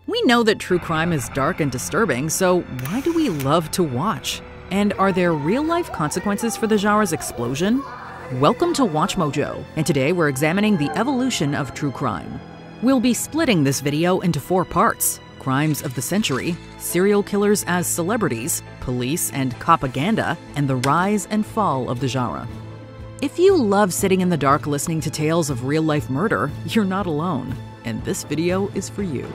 We know that true crime is dark and disturbing, so why do we love to watch? And are there real-life consequences for the genre's explosion? Welcome to WatchMojo, and today we're examining the evolution of true crime. We'll be splitting this video into 4 parts: crimes of the century, serial killers as celebrities, police and copaganda, and the rise and fall of the genre. If you love sitting in the dark listening to tales of real-life murder, you're not alone, and this video is for you.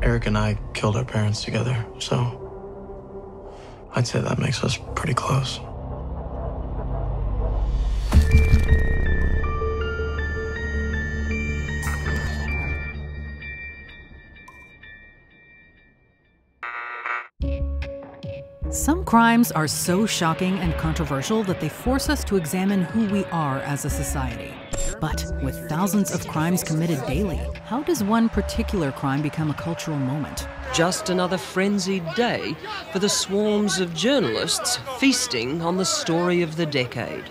Eric and I killed our parents together, so I'd say that makes us pretty close. Some crimes are so shocking and controversial that they force us to examine who we are as a society. But with thousands of crimes committed daily, how does one particular crime become a cultural moment? Just another frenzied day for the swarms of journalists feasting on the story of the decade.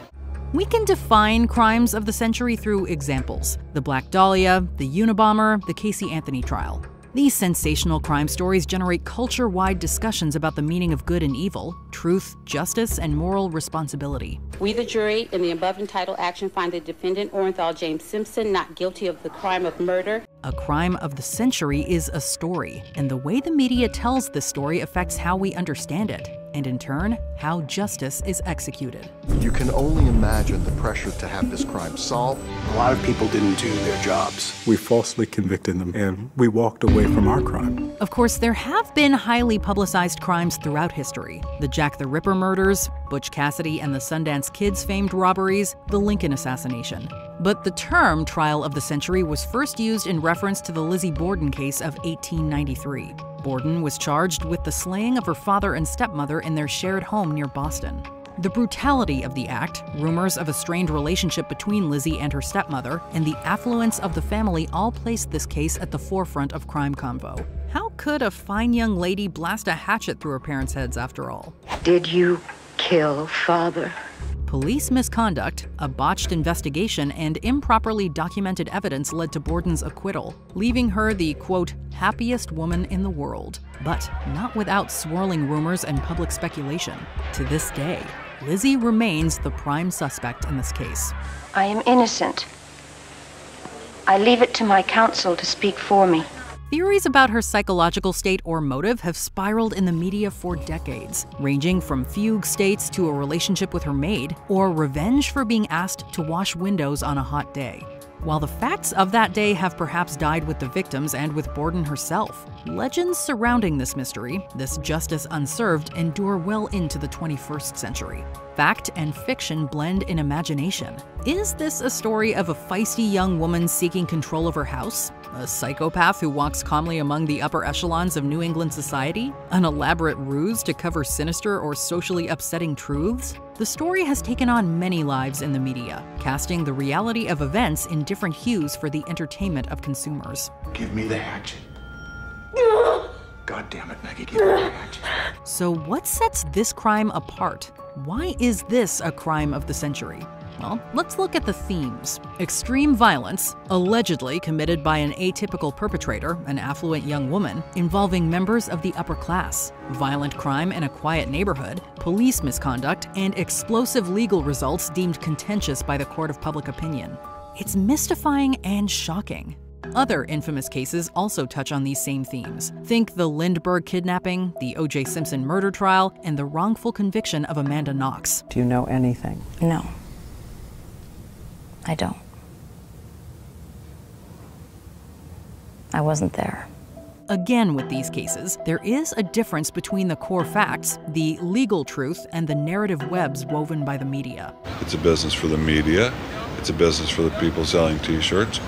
We can define crimes of the century through examples: the Black Dahlia, the Unabomber, the Casey Anthony trial. These sensational crime stories generate culture-wide discussions about the meaning of good and evil, truth, justice, and moral responsibility. We, the jury, in the above entitled action, find the defendant, Orenthal James Simpson, not guilty of the crime of murder. A crime of the century is a story, and the way the media tells this story affects how we understand it, and in turn, how justice is executed. You can only imagine the pressure to have this crime solved. A lot of people didn't do their jobs. We falsely convicted them, and we walked away from our crime. Of course, there have been highly publicized crimes throughout history: the Jack the Ripper murders, Butch Cassidy and the Sundance Kid's famed robberies, the Lincoln assassination. But the term trial of the century was first used in reference to the Lizzie Borden case of 1893. Borden was charged with the slaying of her father and stepmother in their shared home near Boston. The brutality of the act, rumors of a strained relationship between Lizzie and her stepmother, and the affluence of the family all placed this case at the forefront of crime convo. How could a fine young lady blast a hatchet through her parents' heads after all? Did you kill father? Police misconduct, a botched investigation, and improperly documented evidence led to Borden's acquittal, leaving her the, quote, happiest woman in the world. But not without swirling rumors and public speculation. To this day, Lizzie remains the prime suspect in this case. I am innocent. I leave it to my counsel to speak for me. Theories about her psychological state or motive have spiraled in the media for decades, ranging from fugue states to a relationship with her maid, or revenge for being asked to wash windows on a hot day. While the facts of that day have perhaps died with the victims and with Borden herself, legends surrounding this mystery, this justice unserved, endure well into the 21st century. Fact and fiction blend in imagination. Is this a story of a feisty young woman seeking control of her house? A psychopath who walks calmly among the upper echelons of New England society? An elaborate ruse to cover sinister or socially upsetting truths? The story has taken on many lives in the media, casting the reality of events in different hues for the entertainment of consumers. Give me the hatchet. God damn it, Maggie, give me the hatchet. So what sets this crime apart? Why is this a crime of the century? Well, let's look at the themes. Extreme violence, allegedly committed by an atypical perpetrator, an affluent young woman, involving members of the upper class. Violent crime in a quiet neighborhood, police misconduct, and explosive legal results deemed contentious by the court of public opinion. It's mystifying and shocking. Other infamous cases also touch on these same themes. Think the Lindbergh kidnapping, the O.J. Simpson murder trial, and the wrongful conviction of Amanda Knox. Do you know anything? No. I don't. I wasn't there. Again, with these cases, there is a difference between the core facts, the legal truth, and the narrative webs woven by the media. It's a business for the media. It's a business for the people selling t-shirts.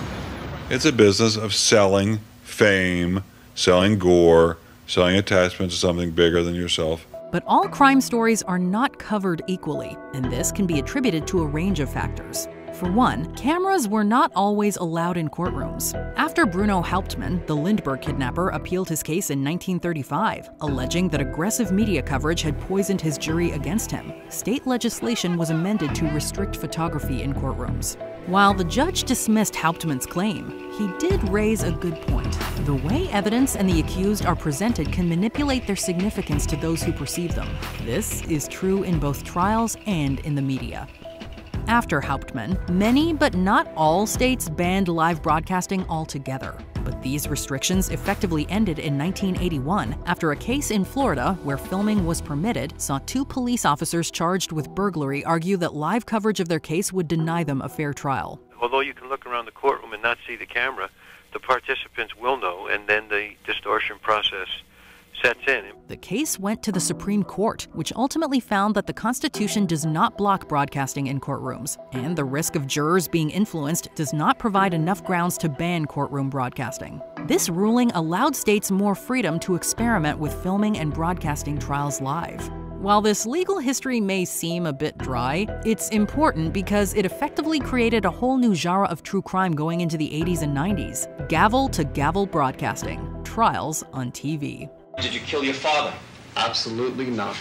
It's a business of selling fame, selling gore, selling attachment to something bigger than yourself. But all crime stories are not covered equally, and this can be attributed to a range of factors. For one, cameras were not always allowed in courtrooms. After Bruno Hauptmann, the Lindbergh kidnapper, appealed his case in 1935, alleging that aggressive media coverage had poisoned his jury against him, state legislation was amended to restrict photography in courtrooms. While the judge dismissed Hauptmann's claim, he did raise a good point. The way evidence and the accused are presented can manipulate their significance to those who perceive them. This is true in both trials and in the media. After Hauptmann, many but not all states banned live broadcasting altogether. But these restrictions effectively ended in 1981 after a case in Florida where filming was permitted saw 2 police officers charged with burglary argue that live coverage of their case would deny them a fair trial. Although you can look around the courtroom and not see the camera, the participants will know, and then the distortion process sets in. The case went to the Supreme Court, which ultimately found that the Constitution does not block broadcasting in courtrooms, and the risk of jurors being influenced does not provide enough grounds to ban courtroom broadcasting. This ruling allowed states more freedom to experiment with filming and broadcasting trials live. While this legal history may seem a bit dry, it's important because it effectively created a whole new genre of true crime going into the 80s and 90s. Gavel-to-gavel broadcasting. Trials on TV. Did you kill your father? Absolutely not.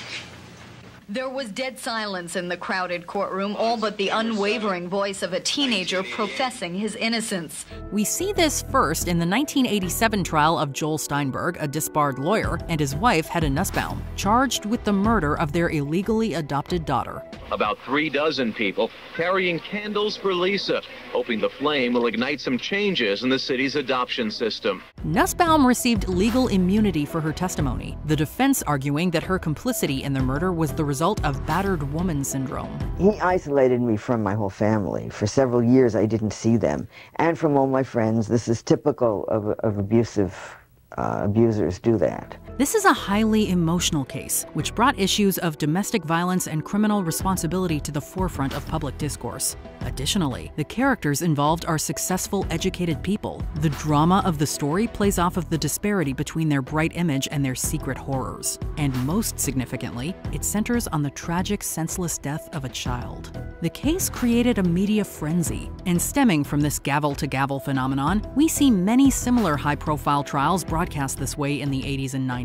There was dead silence in the crowded courtroom, all but the unwavering voice of a teenager professing his innocence. We see this first in the 1987 trial of Joel Steinberg, a disbarred lawyer, and his wife, Hedda Nussbaum, charged with the murder of their illegally adopted daughter. About 36 people carrying candles for Lisa, hoping the flame will ignite some changes in the city's adoption system. Nussbaum received legal immunity for her testimony, the defense arguing that her complicity in the murder was the result of battered woman syndrome. He isolated me from my whole family. For several years I didn't see them, and from all my friends. This is typical of abusers do that. This is a highly emotional case, which brought issues of domestic violence and criminal responsibility to the forefront of public discourse. Additionally, the characters involved are successful, educated people. The drama of the story plays off of the disparity between their bright image and their secret horrors. And most significantly, it centers on the tragic, senseless death of a child. The case created a media frenzy, and stemming from this gavel-to-gavel phenomenon, we see many similar high-profile trials broadcast this way in the 80s and 90s.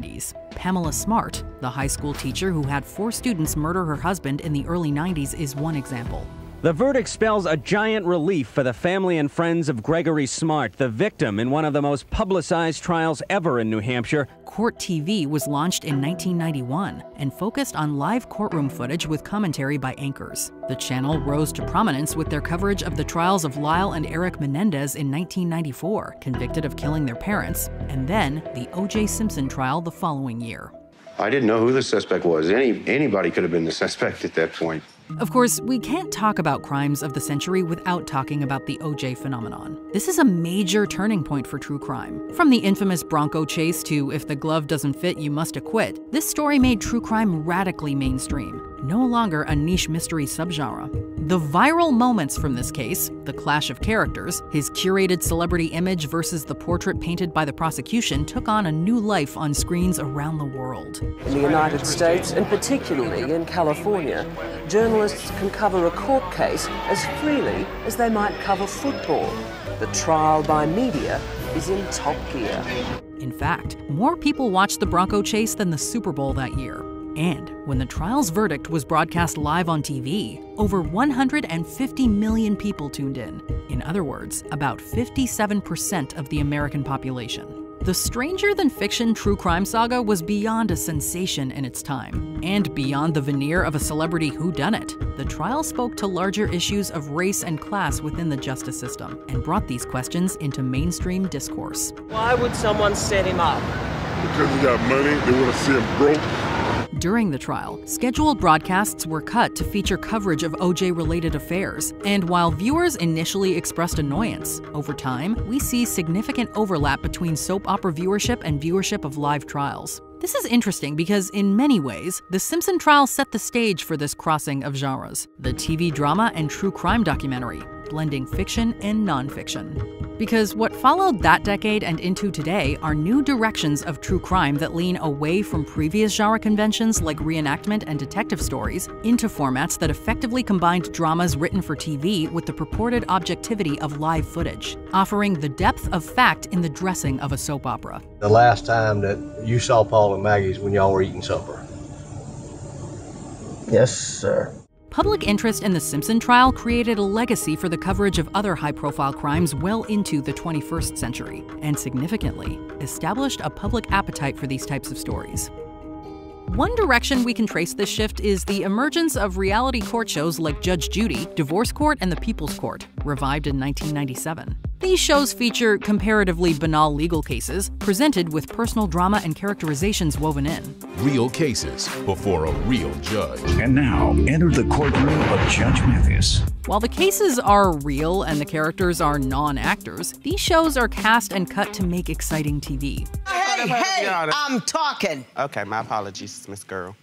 Pamela Smart, the high school teacher who had 4 students murder her husband in the early 90s, is one example. The verdict spells a giant relief for the family and friends of Gregory Smart, the victim in one of the most publicized trials ever in New Hampshire. Court TV was launched in 1991 and focused on live courtroom footage with commentary by anchors. The channel rose to prominence with their coverage of the trials of Lyle and Eric Menendez in 1994, convicted of killing their parents, and then the O.J. Simpson trial the following year. I didn't know who the suspect was. Anybody could have been the suspect at that point. Of course, we can't talk about crimes of the century without talking about the O.J. phenomenon. This is a major turning point for true crime. From the infamous Bronco chase to if the glove doesn't fit, you must acquit, this story made true crime radically mainstream, no longer a niche mystery subgenre. The viral moments from this case, the clash of characters, his curated celebrity image versus the portrait painted by the prosecution, took on a new life on screens around the world. In the United States, and particularly in California, journalists can cover a court case as freely as they might cover football. The trial by media is in top gear. In fact, more people watched the Bronco chase than the Super Bowl that year. And when the trial's verdict was broadcast live on TV, over 150 million people tuned in. In other words, about 57% of the American population. The stranger-than-fiction true crime saga was beyond a sensation in its time, and beyond the veneer of a celebrity whodunit. The trial spoke to larger issues of race and class within the justice system, and brought these questions into mainstream discourse. Why would someone set him up? Because he got money, they want to see him broke. During the trial, scheduled broadcasts were cut to feature coverage of O.J.-related affairs, and while viewers initially expressed annoyance, over time, we see significant overlap between soap opera viewership and viewership of live trials. This is interesting because, in many ways, the Simpson trial set the stage for this crossing of genres, the TV drama and true crime documentary, blending fiction and nonfiction. Because what followed that decade and into today are new directions of true crime that lean away from previous genre conventions like reenactment and detective stories into formats that effectively combined dramas written for TV with the purported objectivity of live footage, offering the depth of fact in the dressing of a soap opera. The last time that you saw Paul and Maggie's when y'all were eating supper? Yes, sir. Public interest in the Simpson trial created a legacy for the coverage of other high-profile crimes well into the 21st century, and significantly, established a public appetite for these types of stories. One direction we can trace this shift is the emergence of reality court shows like Judge Judy, Divorce Court, and The People's Court, revived in 1997. These shows feature comparatively banal legal cases, presented with personal drama and characterizations woven in. Real cases before a real judge. And now, enter the courtroom of Judge Mathis. While the cases are real and the characters are non-actors, these shows are cast and cut to make exciting TV. Hey, I'm talking. Okay, my apologies, Miss Girl.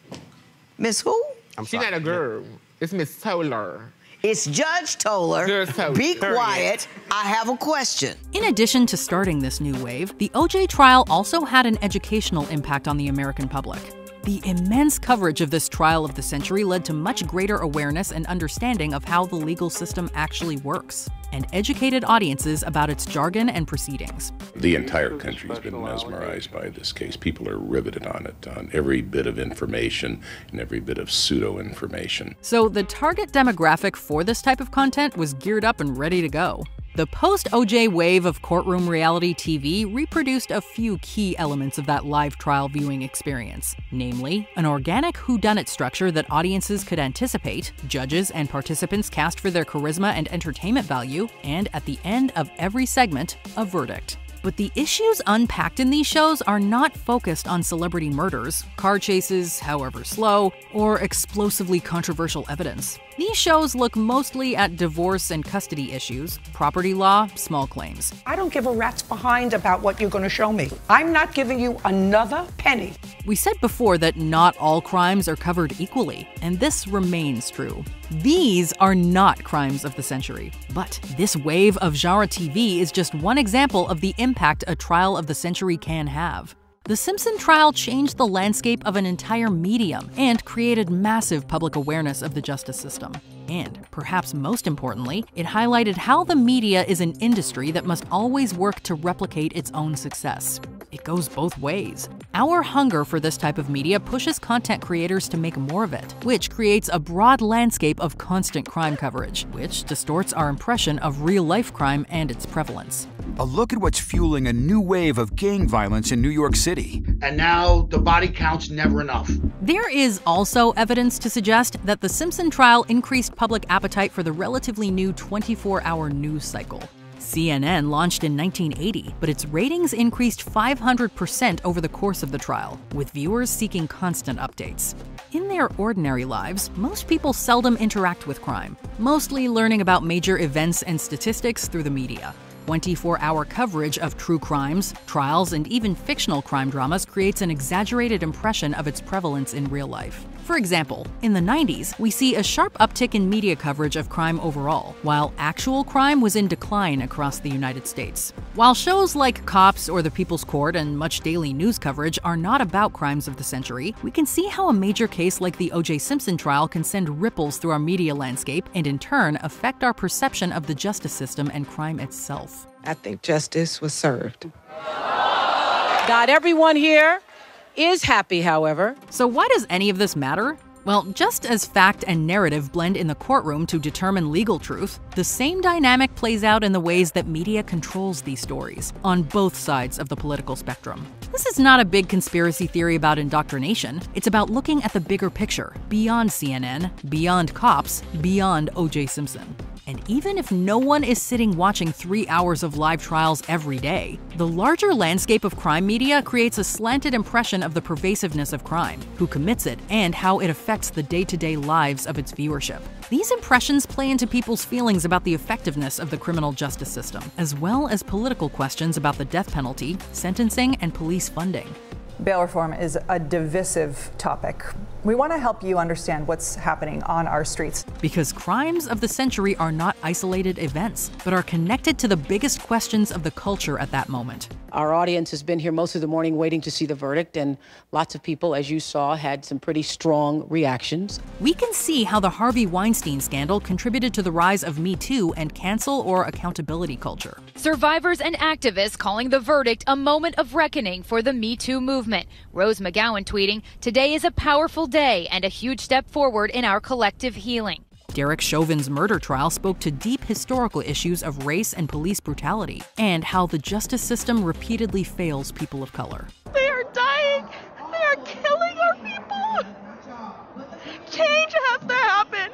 Miss who? She's not a girl. It's Miss Toller. It's Judge Toller. Be quiet. I have a question. In addition to starting this new wave, the OJ trial also had an educational impact on the American public. The immense coverage of this trial of the century led to much greater awareness and understanding of how the legal system actually works, and educated audiences about its jargon and proceedings. The entire country's been mesmerized by this case. People are riveted on it, on every bit of information and every bit of pseudo-information. So the target demographic for this type of content was geared up and ready to go. The post-OJ wave of courtroom reality TV reproduced a few key elements of that live trial viewing experience, namely, an organic whodunit structure that audiences could anticipate, judges and participants cast for their charisma and entertainment value, and at the end of every segment, a verdict. But the issues unpacked in these shows are not focused on celebrity murders, car chases, however slow, or explosively controversial evidence. These shows look mostly at divorce and custody issues, property law, small claims. I don't give a rat's behind about what you're going to show me. I'm not giving you another penny. We said before that not all crimes are covered equally, and this remains true. These are not crimes of the century, but this wave of genre TV is just one example of the impact a trial of the century can have. The Simpson trial changed the landscape of an entire medium and created massive public awareness of the justice system. And, perhaps most importantly, it highlighted how the media is an industry that must always work to replicate its own success. It goes both ways. Our hunger for this type of media pushes content creators to make more of it, which creates a broad landscape of constant crime coverage, which distorts our impression of real-life crime and its prevalence. A look at what's fueling a new wave of gang violence in New York City. And now the body count's never enough. There is also evidence to suggest that the Simpson trial increased public appetite for the relatively new 24-hour news cycle. CNN launched in 1980, but its ratings increased 500% over the course of the trial, with viewers seeking constant updates. In their ordinary lives, most people seldom interact with crime, mostly learning about major events and statistics through the media. 24-hour coverage of true crimes, trials, and even fictional crime dramas creates an exaggerated impression of its prevalence in real life. For example, in the 90s, we see a sharp uptick in media coverage of crime overall, while actual crime was in decline across the United States. While shows like Cops or The People's Court and much daily news coverage are not about crimes of the century, we can see how a major case like the O.J. Simpson trial can send ripples through our media landscape and in turn affect our perception of the justice system and crime itself. I think justice was served. Not everyone here is happy, however. So why does any of this matter? Well, just as fact and narrative blend in the courtroom to determine legal truth, the same dynamic plays out in the ways that media controls these stories, on both sides of the political spectrum. This is not a big conspiracy theory about indoctrination. It's about looking at the bigger picture, beyond CNN, beyond Cops, beyond O.J. Simpson. And even if no one is sitting watching 3 hours of live trials every day, the larger landscape of crime media creates a slanted impression of the pervasiveness of crime, who commits it, and how it affects the day-to-day lives of its viewership. These impressions play into people's feelings about the effectiveness of the criminal justice system, as well as political questions about the death penalty, sentencing, and police funding. Bail reform is a divisive topic. We want to help you understand what's happening on our streets. Because crimes of the century are not isolated events, but are connected to the biggest questions of the culture at that moment. Our audience has been here most of the morning waiting to see the verdict, and lots of people, as you saw, had some pretty strong reactions. We can see how the Harvey Weinstein scandal contributed to the rise of Me Too and cancel or accountability culture. Survivors and activists calling the verdict a moment of reckoning for the Me Too movement. Rose McGowan tweeting, "Today is a powerful they and a huge step forward in our collective healing. Derek Chauvin's murder trial spoke to deep historical issues of race and police brutality, and how the justice system repeatedly fails people of color. They are dying! They are killing our people! Change has to happen!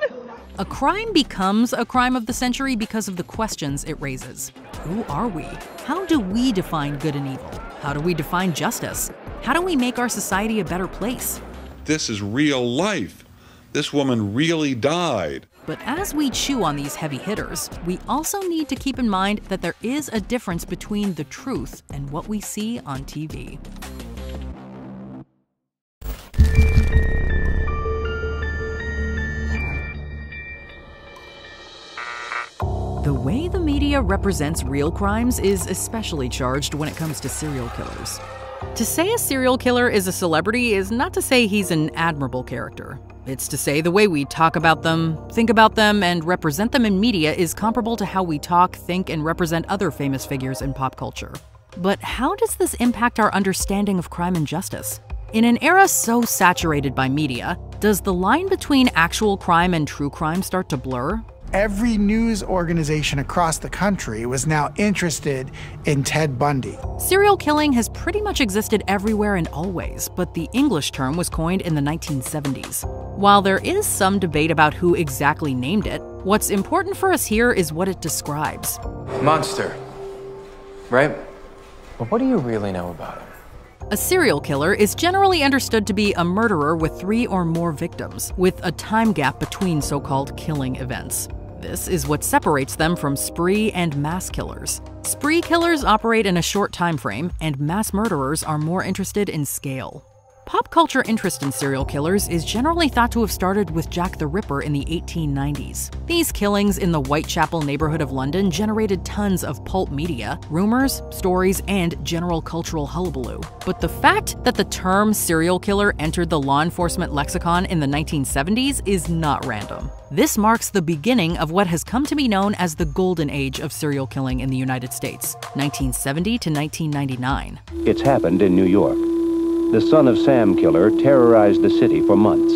A crime becomes a crime of the century because of the questions it raises. Who are we? How do we define good and evil? How do we define justice? How do we make our society a better place? This is real life. This woman really died. But as we chew on these heavy hitters, we also need to keep in mind that there is a difference between the truth and what we see on TV. The way the media represents real crimes is especially charged when it comes to serial killers. To say a serial killer is a celebrity is not to say he's an admirable character. It's to say the way we talk about them, think about them, and represent them in media is comparable to how we talk, think, and represent other famous figures in pop culture. But how does this impact our understanding of crime and justice? In an era so saturated by media, does the line between actual crime and true crime start to blur? Every news organization across the country was now interested in Ted Bundy. Serial killing has pretty much existed everywhere and always, but the English term was coined in the 1970s. While there is some debate about who exactly named it, what's important for us here is what it describes. Monster, right? But what do you really know about him? A serial killer is generally understood to be a murderer with 3 or more victims, with a time gap between so-called killing events. This is what separates them from spree and mass killers. Spree killers operate in a short time frame, and mass murderers are more interested in scale. Pop culture interest in serial killers is generally thought to have started with Jack the Ripper in the 1890s. These killings in the Whitechapel neighborhood of London generated tons of pulp media, rumors, stories, and general cultural hullabaloo. But the fact that the term serial killer entered the law enforcement lexicon in the 1970s is not random. This marks the beginning of what has come to be known as the golden age of serial killing in the United States, 1970 to 1999. It's happened in New York. The son of Sam killer terrorized the city for months.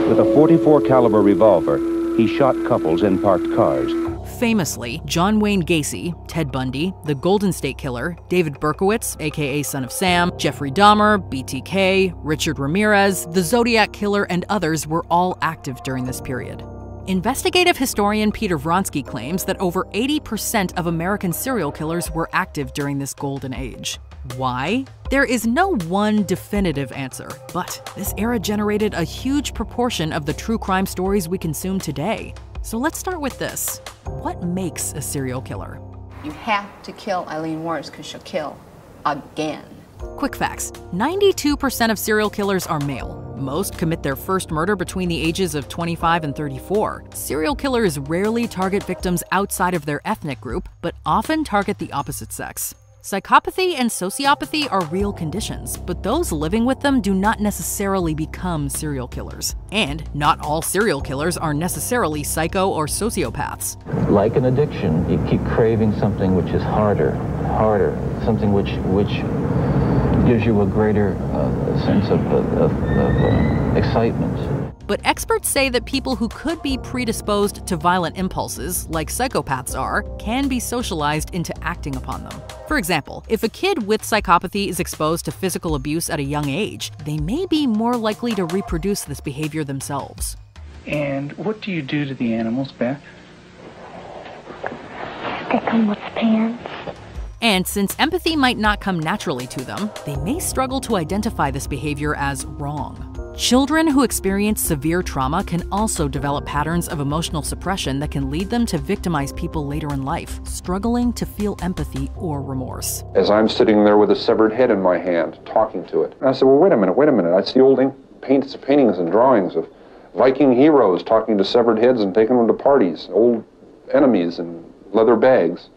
With a .44 caliber revolver, he shot couples in parked cars. Famously, John Wayne Gacy, Ted Bundy, the Golden State Killer, David Berkowitz, aka Son of Sam, Jeffrey Dahmer, BTK, Richard Ramirez, the Zodiac Killer, and others were all active during this period. Investigative historian Peter Vronsky claims that over 80% of American serial killers were active during this golden age. Why? There is no one definitive answer, but this era generated a huge proportion of the true crime stories we consume today. So let's start with this. What makes a serial killer? You have to kill Eileen Wuornos because she'll kill again. Quick facts. 92% of serial killers are male. Most commit their first murder between the ages of 25 and 34. Serial killers rarely target victims outside of their ethnic group, but often target the opposite sex. Psychopathy and sociopathy are real conditions, but those living with them do not necessarily become serial killers. And not all serial killers are necessarily psycho or sociopaths. Like an addiction, you keep craving something which is harder, something which gives you a greater sense of excitement. But experts say that people who could be predisposed to violent impulses, like psychopaths are, can be socialized into acting upon them. For example, if a kid with psychopathy is exposed to physical abuse at a young age, they may be more likely to reproduce this behavior themselves. And what do you do to the animals, Beth? Stick them with pants. And since empathy might not come naturally to them, they may struggle to identify this behavior as wrong. Children who experience severe trauma can also develop patterns of emotional suppression that can lead them to victimize people later in life, struggling to feel empathy or remorse. As I'm sitting there with a severed head in my hand, talking to it, and I said, well, wait a minute. I see old paintings and drawings of Viking heroes talking to severed heads and taking them to parties, old enemies in leather bags.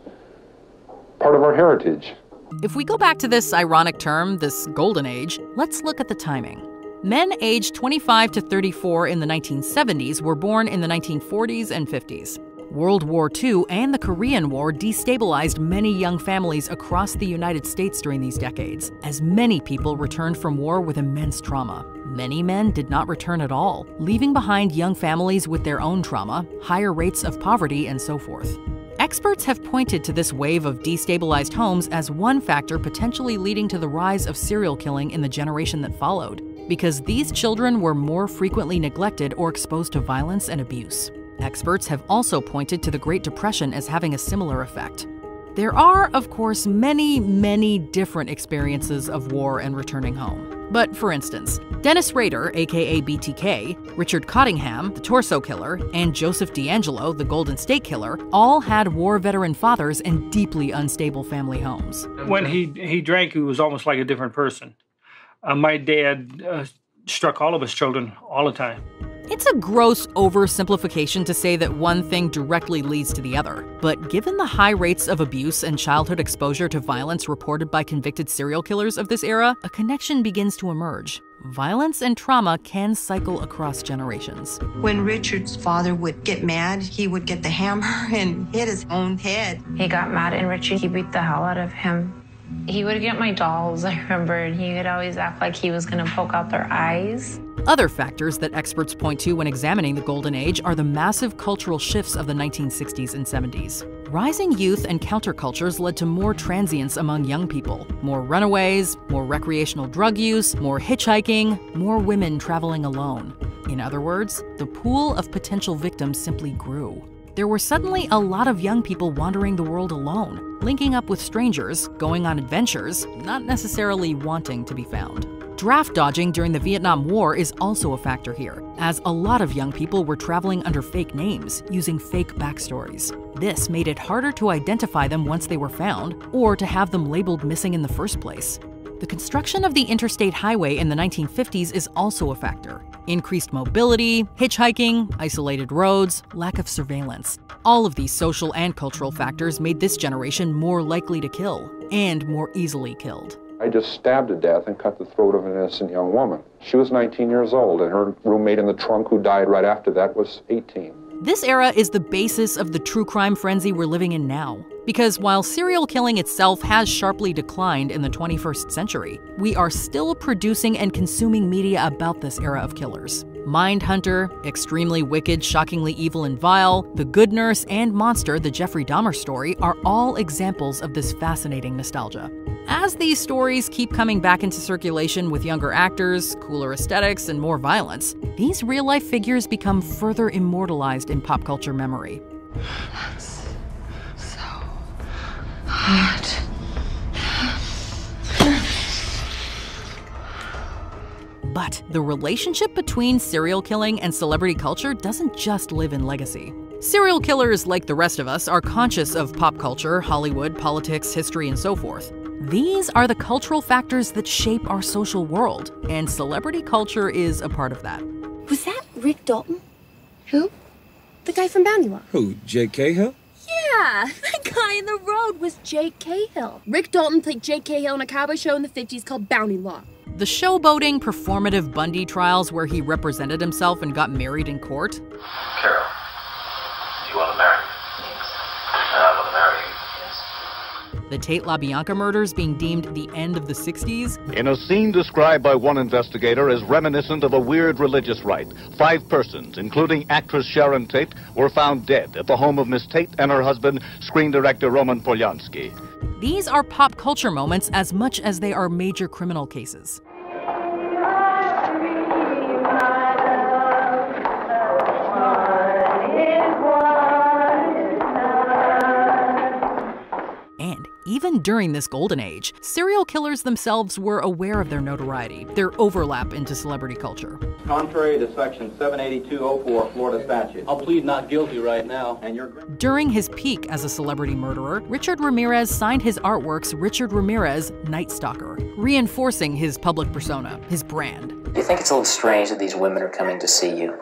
Part of our heritage. If we go back to this ironic term, this golden age, let's look at the timing. Men aged 25 to 34 in the 1970s were born in the 1940s and 50s. World War II and the Korean War destabilized many young families across the United States during these decades, as many people returned from war with immense trauma. Many men did not return at all, leaving behind young families with their own trauma, higher rates of poverty, and so forth. Experts have pointed to this wave of destabilized homes as one factor potentially leading to the rise of serial killing in the generation that followed, because these children were more frequently neglected or exposed to violence and abuse. Experts have also pointed to the Great Depression as having a similar effect. There are, of course, many different experiences of war and returning home. But for instance, Dennis Rader, aka BTK, Richard Cottingham, the Torso Killer, and Joseph D'Angelo, the Golden State Killer, all had war veteran fathers and deeply unstable family homes. When he drank, he was almost like a different person. My dad struck all of his children all the time. It's a gross oversimplification to say that one thing directly leads to the other. But given the high rates of abuse and childhood exposure to violence reported by convicted serial killers of this era, a connection begins to emerge. Violence and trauma can cycle across generations. When Richard's father would get mad, he would get the hammer and hit his own head. He got mad at Richard. He beat the hell out of him. He would get my dolls, I remember, and he would always act like he was going to poke out their eyes. Other factors that experts point to when examining the Golden Age are the massive cultural shifts of the 1960s and 70s. Rising youth and countercultures led to more transience among young people, more runaways, more recreational drug use, more hitchhiking, more women traveling alone. In other words, the pool of potential victims simply grew. There were suddenly a lot of young people wandering the world alone, linking up with strangers, going on adventures, not necessarily wanting to be found. Draft dodging during the Vietnam War is also a factor here, as a lot of young people were traveling under fake names, using fake backstories. This made it harder to identify them once they were found, or to have them labeled missing in the first place. The construction of the interstate highway in the 1950s is also a factor. Increased mobility, hitchhiking, isolated roads, lack of surveillance. All of these social and cultural factors made this generation more likely to kill, and more easily killed. I just stabbed to death and cut the throat of an innocent young woman. She was 19 years old, and her roommate in the trunk who died right after that was 18. This era is the basis of the true crime frenzy we're living in now. Because while serial killing itself has sharply declined in the 21st century, we are still producing and consuming media about this era of killers. Mindhunter, Extremely Wicked, Shockingly Evil and Vile, The Good Nurse, and Monster, the Jeffrey Dahmer story, are all examples of this fascinating nostalgia. As these stories keep coming back into circulation with younger actors, cooler aesthetics, and more violence, these real-life figures become further immortalized in pop culture memory. That's so hot. But the relationship between serial killing and celebrity culture doesn't just live in legacy. Serial killers, like the rest of us, are conscious of pop culture, Hollywood, politics, history, and so forth. These are the cultural factors that shape our social world, and celebrity culture is a part of that. Was that Rick Dalton? Who? The guy from Bounty Law. Who, Jake Cahill? Yeah, that guy in the road was Jake Cahill. Rick Dalton played Jake Cahill in a cowboy show in the 50s called Bounty Law. The showboating, performative Bundy trials where he represented himself and got married in court. Carol, do you want to marry me? I want to marry you. The Tate LaBianca murders being deemed the end of the 60s. In a scene described by one investigator as reminiscent of a weird religious rite, 5 persons, including actress Sharon Tate, were found dead at the home of Miss Tate and her husband, screen director Roman Polanski. These are pop culture moments as much as they are major criminal cases. Even during this golden age, serial killers themselves were aware of their notoriety, their overlap into celebrity culture. Contrary to Section 78204 Florida statute, I'll plead not guilty right now, and you're... During his peak as a celebrity murderer, Richard Ramirez signed his artworks Richard Ramirez, Night Stalker, reinforcing his public persona, his brand. Do you think it's a little strange that these women are coming to see you?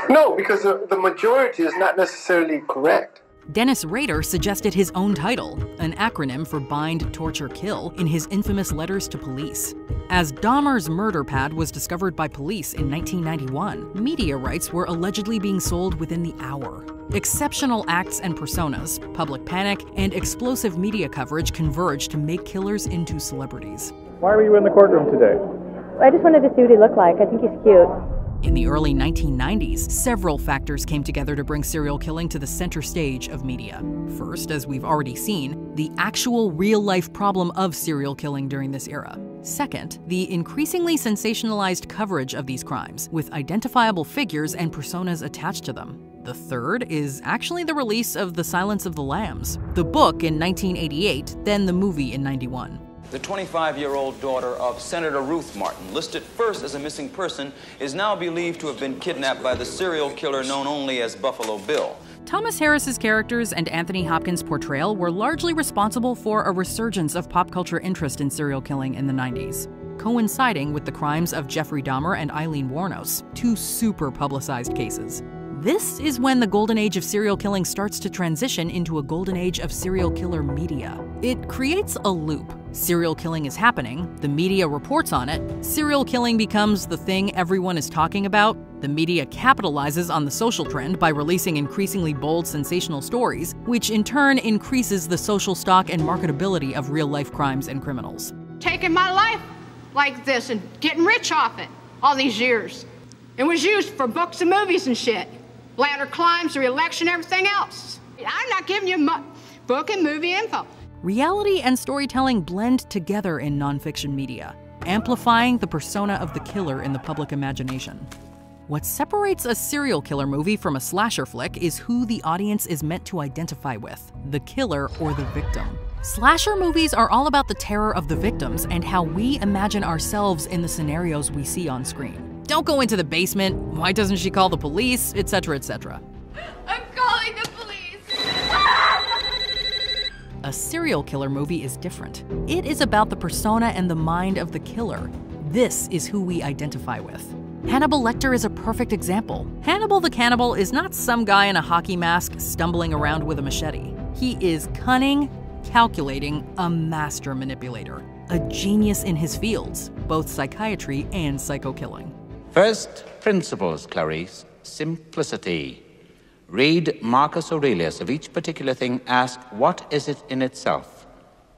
No, because the majority is not necessarily correct. Dennis Rader suggested his own title, an acronym for Bind, Torture, Kill, in his infamous letters to police. As Dahmer's murder pad was discovered by police in 1991, media rights were allegedly being sold within the hour. Exceptional acts and personas, public panic, and explosive media coverage converged to make killers into celebrities. Why were you in the courtroom today? I just wanted to see what he looked like. I think he's cute. In the early 1990s, several factors came together to bring serial killing to the center stage of media. First, as we've already seen, the actual real-life problem of serial killing during this era. Second, the increasingly sensationalized coverage of these crimes, with identifiable figures and personas attached to them. The third is actually the release of The Silence of the Lambs, the book in 1988, then the movie in 91. The 25-year-old daughter of Senator Ruth Martin, listed first as a missing person, is now believed to have been kidnapped by the serial killer known only as Buffalo Bill. Thomas Harris's characters and Anthony Hopkins' portrayal were largely responsible for a resurgence of pop culture interest in serial killing in the 90s, coinciding with the crimes of Jeffrey Dahmer and Eileen Wuornos, two super-publicized cases. This is when the golden age of serial killing starts to transition into a golden age of serial killer media. It creates a loop. Serial killing is happening, the media reports on it, serial killing becomes the thing everyone is talking about, the media capitalizes on the social trend by releasing increasingly bold, sensational stories, which in turn increases the social stock and marketability of real-life crimes and criminals. Taking my life like this and getting rich off it all these years. It was used for books and movies and shit. Ladder climbs, the re-election, everything else. I'm not giving you book and movie info. Reality and storytelling blend together in nonfiction media, amplifying the persona of the killer in the public imagination. What separates a serial killer movie from a slasher flick is who the audience is meant to identify with, the killer or the victim. Slasher movies are all about the terror of the victims and how we imagine ourselves in the scenarios we see on screen. Don't go into the basement, why doesn't she call the police, etc., etc. I'm calling the police! A serial killer movie is different. It is about the persona and the mind of the killer. This is who we identify with. Hannibal Lecter is a perfect example. Hannibal the Cannibal is not some guy in a hockey mask stumbling around with a machete. He is cunning, calculating, a master manipulator, a genius in his fields, both psychiatry and psycho-killing. First principles, Clarice. Simplicity. Read Marcus Aurelius. Of each particular thing, ask, what is it in itself?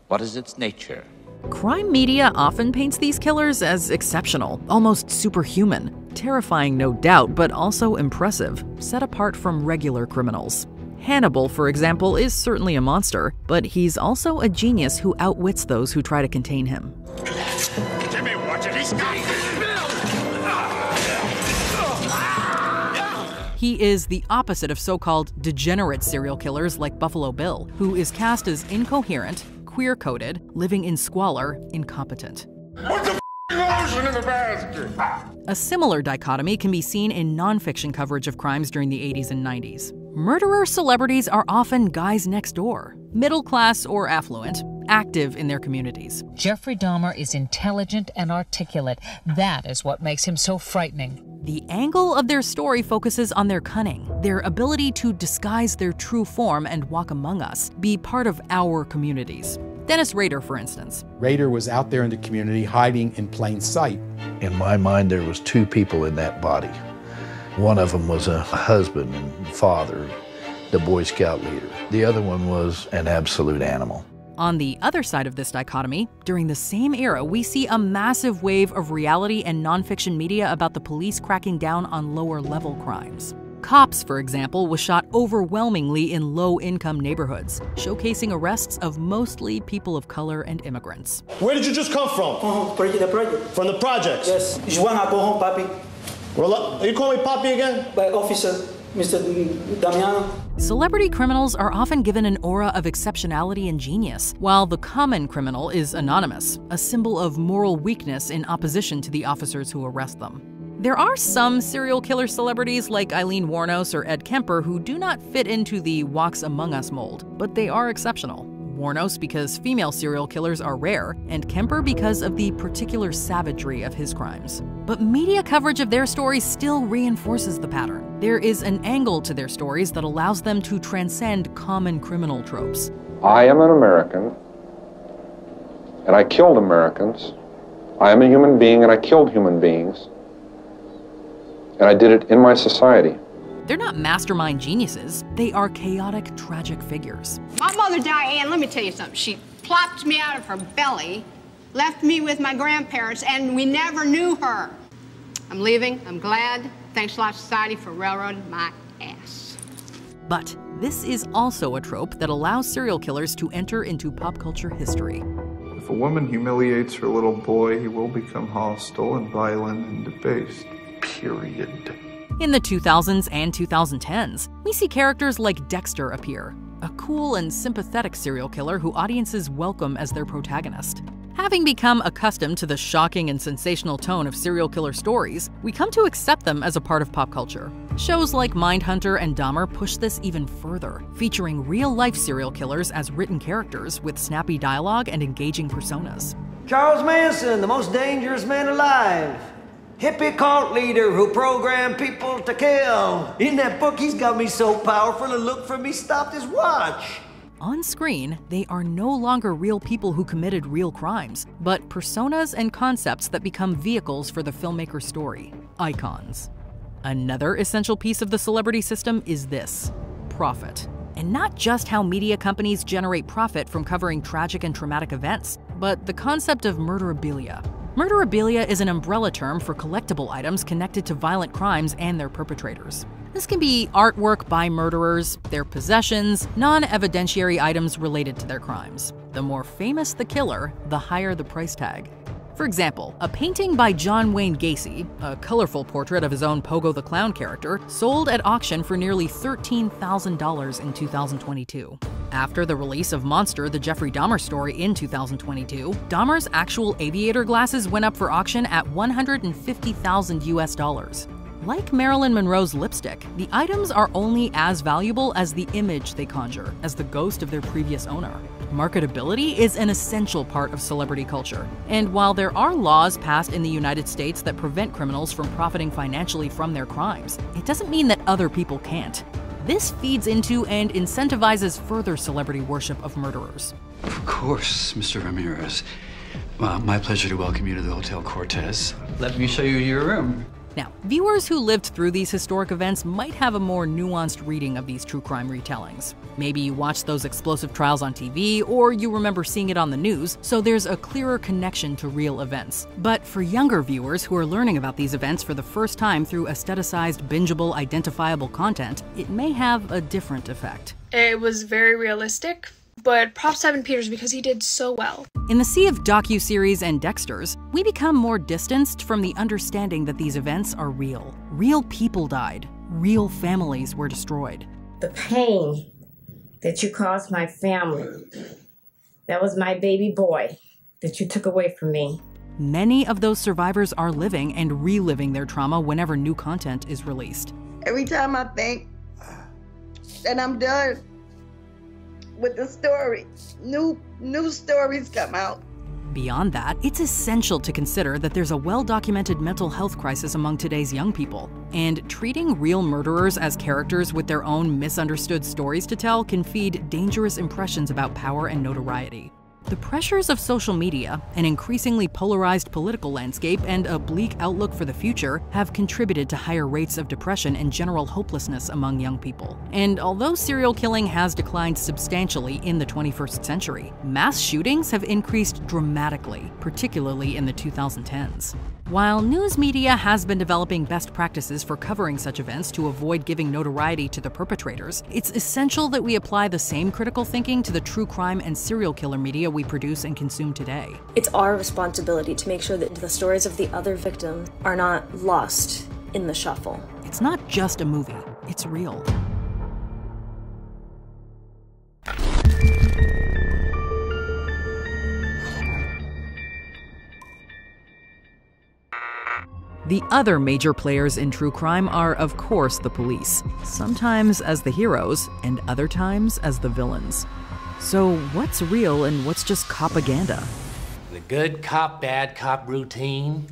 What is its nature? Crime media often paints these killers as exceptional, almost superhuman. Terrifying, no doubt, but also impressive, set apart from regular criminals. Hannibal, for example, is certainly a monster, but he's also a genius who outwits those who try to contain him. Jimmy, watch it, he's got this. He is the opposite of so-called degenerate serial killers like Buffalo Bill, who is cast as incoherent, queer-coded, living in squalor, incompetent. What's the lotion in the basket? A similar dichotomy can be seen in nonfiction coverage of crimes during the 80s and 90s. Murderer celebrities are often guys next door, middle class or affluent, active in their communities. Jeffrey Dahmer is intelligent and articulate. That is what makes him so frightening. The angle of their story focuses on their cunning, their ability to disguise their true form and walk among us, be part of our communities. Dennis Rader, for instance. Rader was out there in the community hiding in plain sight. In my mind, there was two people in that body. One of them was a husband and father, the Boy Scout leader. The other one was an absolute animal. On the other side of this dichotomy, during the same era, we see a massive wave of reality and nonfiction media about the police cracking down on lower-level crimes. Cops, for example, was shot overwhelmingly in low-income neighborhoods, showcasing arrests of mostly people of color and immigrants. Where did you just come from? The project. From the projects? Yes. It's when I go home, Papi. Well, are you calling me Papi again? By officer, Mr. Damiano. Celebrity criminals are often given an aura of exceptionality and genius, while the common criminal is anonymous, a symbol of moral weakness in opposition to the officers who arrest them. There are some serial killer celebrities like Eileen Wuornos or Ed Kemper who do not fit into the walks among us mold, but they are exceptional. Wuornos because female serial killers are rare, and Kemper because of the particular savagery of his crimes. But media coverage of their stories still reinforces the pattern. There is an angle to their stories that allows them to transcend common criminal tropes. I am an American, and I killed Americans. I am a human being, and I killed human beings. And I did it in my society. They're not mastermind geniuses. They are chaotic, tragic figures. My mother, Diane, let me tell you something. She plopped me out of her belly, left me with my grandparents, and we never knew her. I'm leaving. I'm glad. Thanks a lot, society, for railroading my ass. But this is also a trope that allows serial killers to enter into pop culture history. If a woman humiliates her little boy, he will become hostile and violent and debased. Period. In the 2000s and 2010s, we see characters like Dexter appear, a cool and sympathetic serial killer who audiences welcome as their protagonist. Having become accustomed to the shocking and sensational tone of serial killer stories, we come to accept them as a part of pop culture. Shows like Mindhunter and Dahmer push this even further, featuring real-life serial killers as written characters with snappy dialogue and engaging personas. Charles Manson, the most dangerous man alive. Hippie cult leader who programmed people to kill. In that book, he's got me so powerful, a look for me stopped his watch. On screen, they are no longer real people who committed real crimes, but personas and concepts that become vehicles for the filmmaker's story, icons. Another essential piece of the celebrity system is this: profit. And not just how media companies generate profit from covering tragic and traumatic events, but the concept of murderabilia. Murderabilia is an umbrella term for collectible items connected to violent crimes and their perpetrators. This can be artwork by murderers, their possessions, non-evidentiary items related to their crimes. The more famous the killer, the higher the price tag. For example, a painting by John Wayne Gacy, a colorful portrait of his own Pogo the Clown character, sold at auction for nearly $13,000 in 2022. After the release of Monster, the Jeffrey Dahmer story in 2022, Dahmer's actual aviator glasses went up for auction at $150,000 US. Like Marilyn Monroe's lipstick, the items are only as valuable as the image they conjure, as the ghost of their previous owner. Marketability is an essential part of celebrity culture, and while there are laws passed in the United States that prevent criminals from profiting financially from their crimes, it doesn't mean that other people can't. This feeds into and incentivizes further celebrity worship of murderers. Of course, Mr. Ramirez. Well, my pleasure to welcome you to the Hotel Cortez. Let me show you your room. Now, viewers who lived through these historic events might have a more nuanced reading of these true crime retellings. Maybe you watched those explosive trials on TV, or you remember seeing it on the news, so there's a clearer connection to real events. But for younger viewers who are learning about these events for the first time through aestheticized, bingeable, identifiable content, it may have a different effect. It was very realistic, but props to Evan Peters because he did so well. In the sea of docuseries and Dexters, we become more distanced from the understanding that these events are real. Real people died. Real families were destroyed. The pain that you caused my family, that was my baby boy that you took away from me. Many of those survivors are living and reliving their trauma whenever new content is released. Every time I think that I'm done with the story, new stories come out. Beyond that, it's essential to consider that there's a well-documented mental health crisis among today's young people, and treating real murderers as characters with their own misunderstood stories to tell can feed dangerous impressions about power and notoriety. The pressures of social media, an increasingly polarized political landscape, and a bleak outlook for the future have contributed to higher rates of depression and general hopelessness among young people. And although serial killing has declined substantially in the 21st century, mass shootings have increased dramatically, particularly in the 2010s. While news media has been developing best practices for covering such events to avoid giving notoriety to the perpetrators, it's essential that we apply the same critical thinking to the true crime and serial killer media we produce and consume today. It's our responsibility to make sure that the stories of the other victims are not lost in the shuffle. It's not just a movie, it's real. The other major players in true crime are, of course, the police, sometimes as the heroes and other times as the villains. So what's real and what's just copaganda? The good cop, bad cop routine?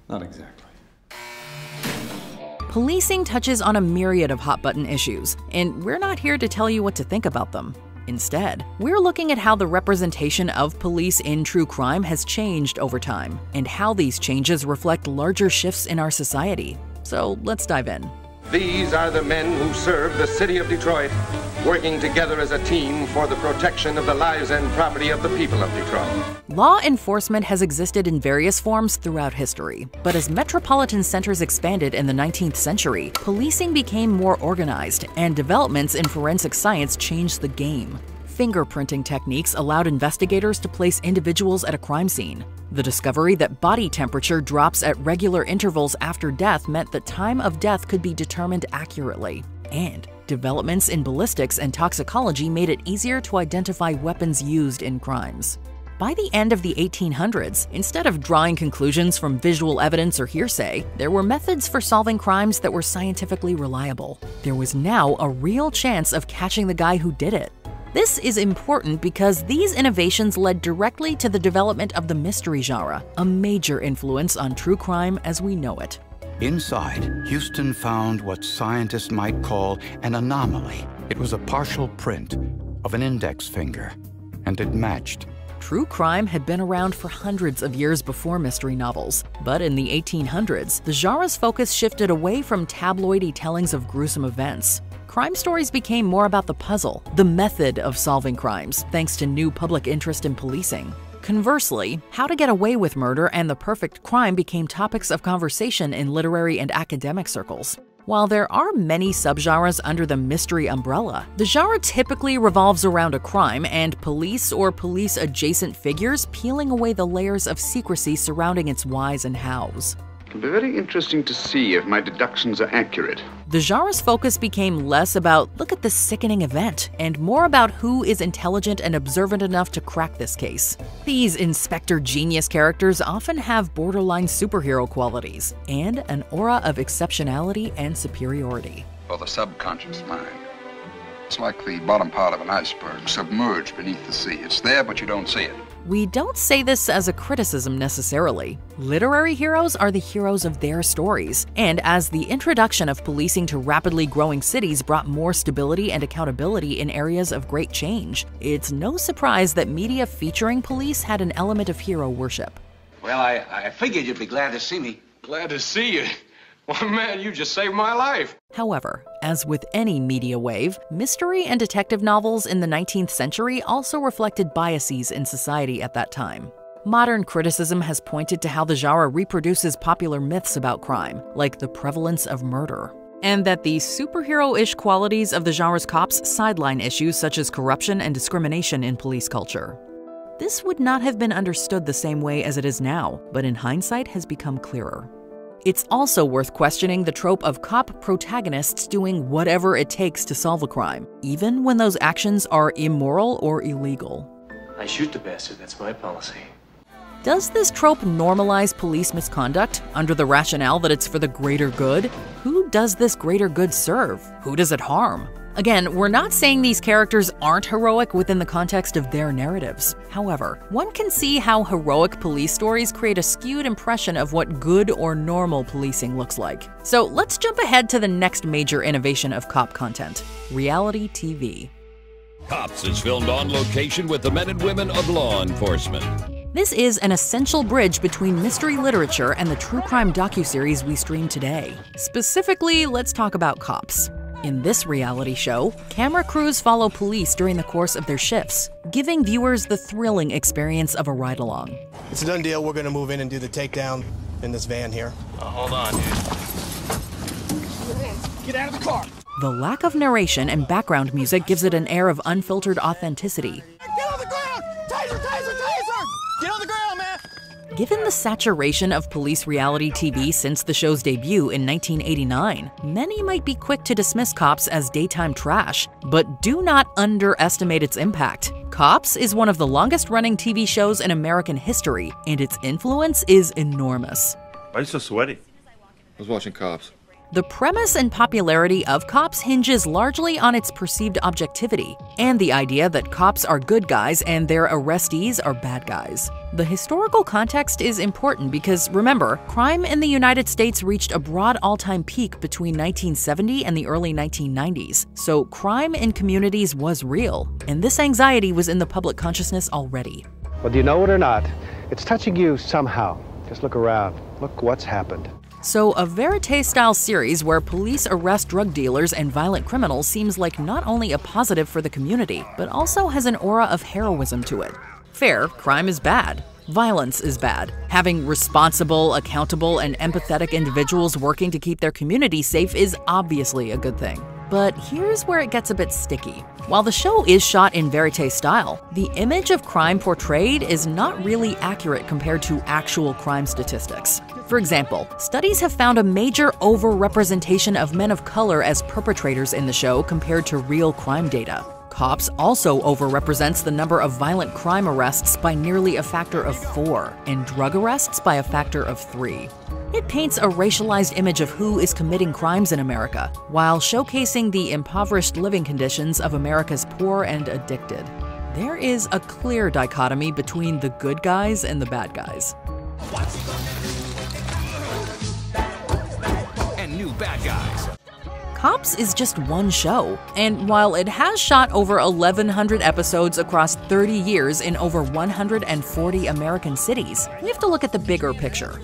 Not exactly. Policing touches on a myriad of hot-button issues, and we're not here to tell you what to think about them. Instead, we're looking at how the representation of police in true crime has changed over time, and how these changes reflect larger shifts in our society. So let's dive in. These are the men who serve the city of Detroit, working together as a team for the protection of the lives and property of the people of Detroit. Law enforcement has existed in various forms throughout history, but as metropolitan centers expanded in the 19th century, policing became more organized, and developments in forensic science changed the game. Fingerprinting techniques allowed investigators to place individuals at a crime scene. The discovery that body temperature drops at regular intervals after death meant that time of death could be determined accurately. And developments in ballistics and toxicology made it easier to identify weapons used in crimes. By the end of the 1800s, instead of drawing conclusions from visual evidence or hearsay, there were methods for solving crimes that were scientifically reliable. There was now a real chance of catching the guy who did it. This is important because these innovations led directly to the development of the mystery genre, a major influence on true crime as we know it. Inside, Houston found what scientists might call an anomaly. It was a partial print of an index finger, and it matched. True crime had been around for hundreds of years before mystery novels, but in the 1800s, the genre's focus shifted away from tabloidy tellings of gruesome events. Crime stories became more about the puzzle, the method of solving crimes, thanks to new public interest in policing. Conversely, how to get away with murder and the perfect crime became topics of conversation in literary and academic circles. While there are many subgenres under the mystery umbrella, the genre typically revolves around a crime and police or police-adjacent figures peeling away the layers of secrecy surrounding its whys and hows. It'll be very interesting to see if my deductions are accurate. The genre's focus became less about, look at this sickening event, and more about who is intelligent and observant enough to crack this case. These Inspector Genius characters often have borderline superhero qualities, and an aura of exceptionality and superiority. For the subconscious mind. It's like the bottom part of an iceberg, submerged beneath the sea. It's there, but you don't see it. We don't say this as a criticism necessarily. Literary heroes are the heroes of their stories, and as the introduction of policing to rapidly growing cities brought more stability and accountability in areas of great change, it's no surprise that media featuring police had an element of hero worship. Well, I figured you'd be glad to see me. Glad to see you. Well, man, you just saved my life. However, as with any media wave, mystery and detective novels in the 19th century also reflected biases in society at that time. Modern criticism has pointed to how the genre reproduces popular myths about crime, like the prevalence of murder, and that the superhero-ish qualities of the genre's cops sideline issues such as corruption and discrimination in police culture. This would not have been understood the same way as it is now, but in hindsight has become clearer. It's also worth questioning the trope of cop protagonists doing whatever it takes to solve a crime, even when those actions are immoral or illegal. I shoot the bastard, that's my policy. Does this trope normalize police misconduct under the rationale that it's for the greater good? Who does this greater good serve? Who does it harm? Again, we're not saying these characters aren't heroic within the context of their narratives. However, one can see how heroic police stories create a skewed impression of what good or normal policing looks like. So let's jump ahead to the next major innovation of cop content: reality TV. Cops is filmed on location with the men and women of law enforcement. This is an essential bridge between mystery literature and the true crime docuseries we stream today. Specifically, let's talk about Cops. In this reality show, camera crews follow police during the course of their shifts, giving viewers the thrilling experience of a ride-along. It's a done deal. We're going to move in and do the takedown in this van here. Hold on, dude. Get out of the car. The lack of narration and background music gives it an air of unfiltered authenticity. Get on the ground! Taser, taser, taser! Get on the ground, man! Given the saturation of police reality TV since the show's debut in 1989, many might be quick to dismiss Cops as daytime trash, but do not underestimate its impact. Cops is one of the longest-running TV shows in American history, and its influence is enormous. Why are you so sweaty? I was watching Cops. The premise and popularity of Cops hinges largely on its perceived objectivity and the idea that cops are good guys and their arrestees are bad guys. The historical context is important because, remember, crime in the United States reached a broad all-time peak between 1970 and the early 1990s, so crime in communities was real, and this anxiety was in the public consciousness already. Whether you know it or not, it's touching you somehow. Just look around. Look what's happened. So a verite-style series where police arrest drug dealers and violent criminals seems like not only a positive for the community, but also has an aura of heroism to it. Fair, crime is bad. Violence is bad. Having responsible, accountable, and empathetic individuals working to keep their community safe is obviously a good thing. But here's where it gets a bit sticky. While the show is shot in verite style, the image of crime portrayed is not really accurate compared to actual crime statistics. For example, studies have found a major overrepresentation of men of color as perpetrators in the show compared to real crime data. Cops also overrepresents the number of violent crime arrests by nearly a factor of 4, and drug arrests by a factor of 3. It paints a racialized image of who is committing crimes in America, while showcasing the impoverished living conditions of America's poor and addicted. There is a clear dichotomy between the good guys and the bad guys. And new bad guys. Cops is just one show, and while it has shot over 1,100 episodes across 30 years in over 140 American cities, we have to look at the bigger picture.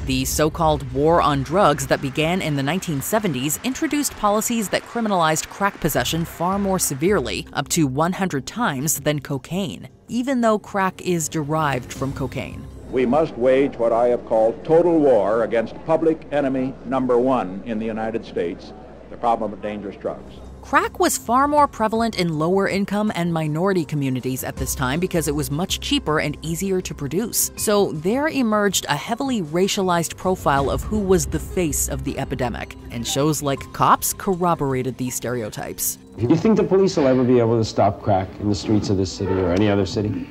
The so-called war on drugs that began in the 1970s introduced policies that criminalized crack possession far more severely, up to 100 times, than cocaine, even though crack is derived from cocaine. We must wage what I have called total war against public enemy number one in the United States, the problem of dangerous drugs. Crack was far more prevalent in lower income and minority communities at this time because it was much cheaper and easier to produce. So there emerged a heavily racialized profile of who was the face of the epidemic, and shows like Cops corroborated these stereotypes. Do you think the police will ever be able to stop crack in the streets of this city or any other city?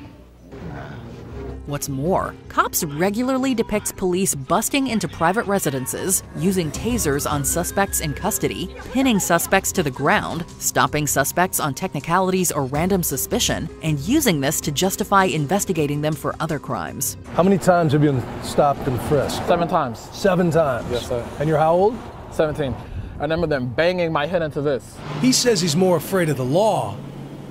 What's more, Cops regularly depicts police busting into private residences, using tasers on suspects in custody, pinning suspects to the ground, stopping suspects on technicalities or random suspicion, and using this to justify investigating them for other crimes. How many times have you been stopped and frisked? 7 times. 7 times? Yes, sir. And you're how old? 17. I remember them banging my head into this. He says he's more afraid of the law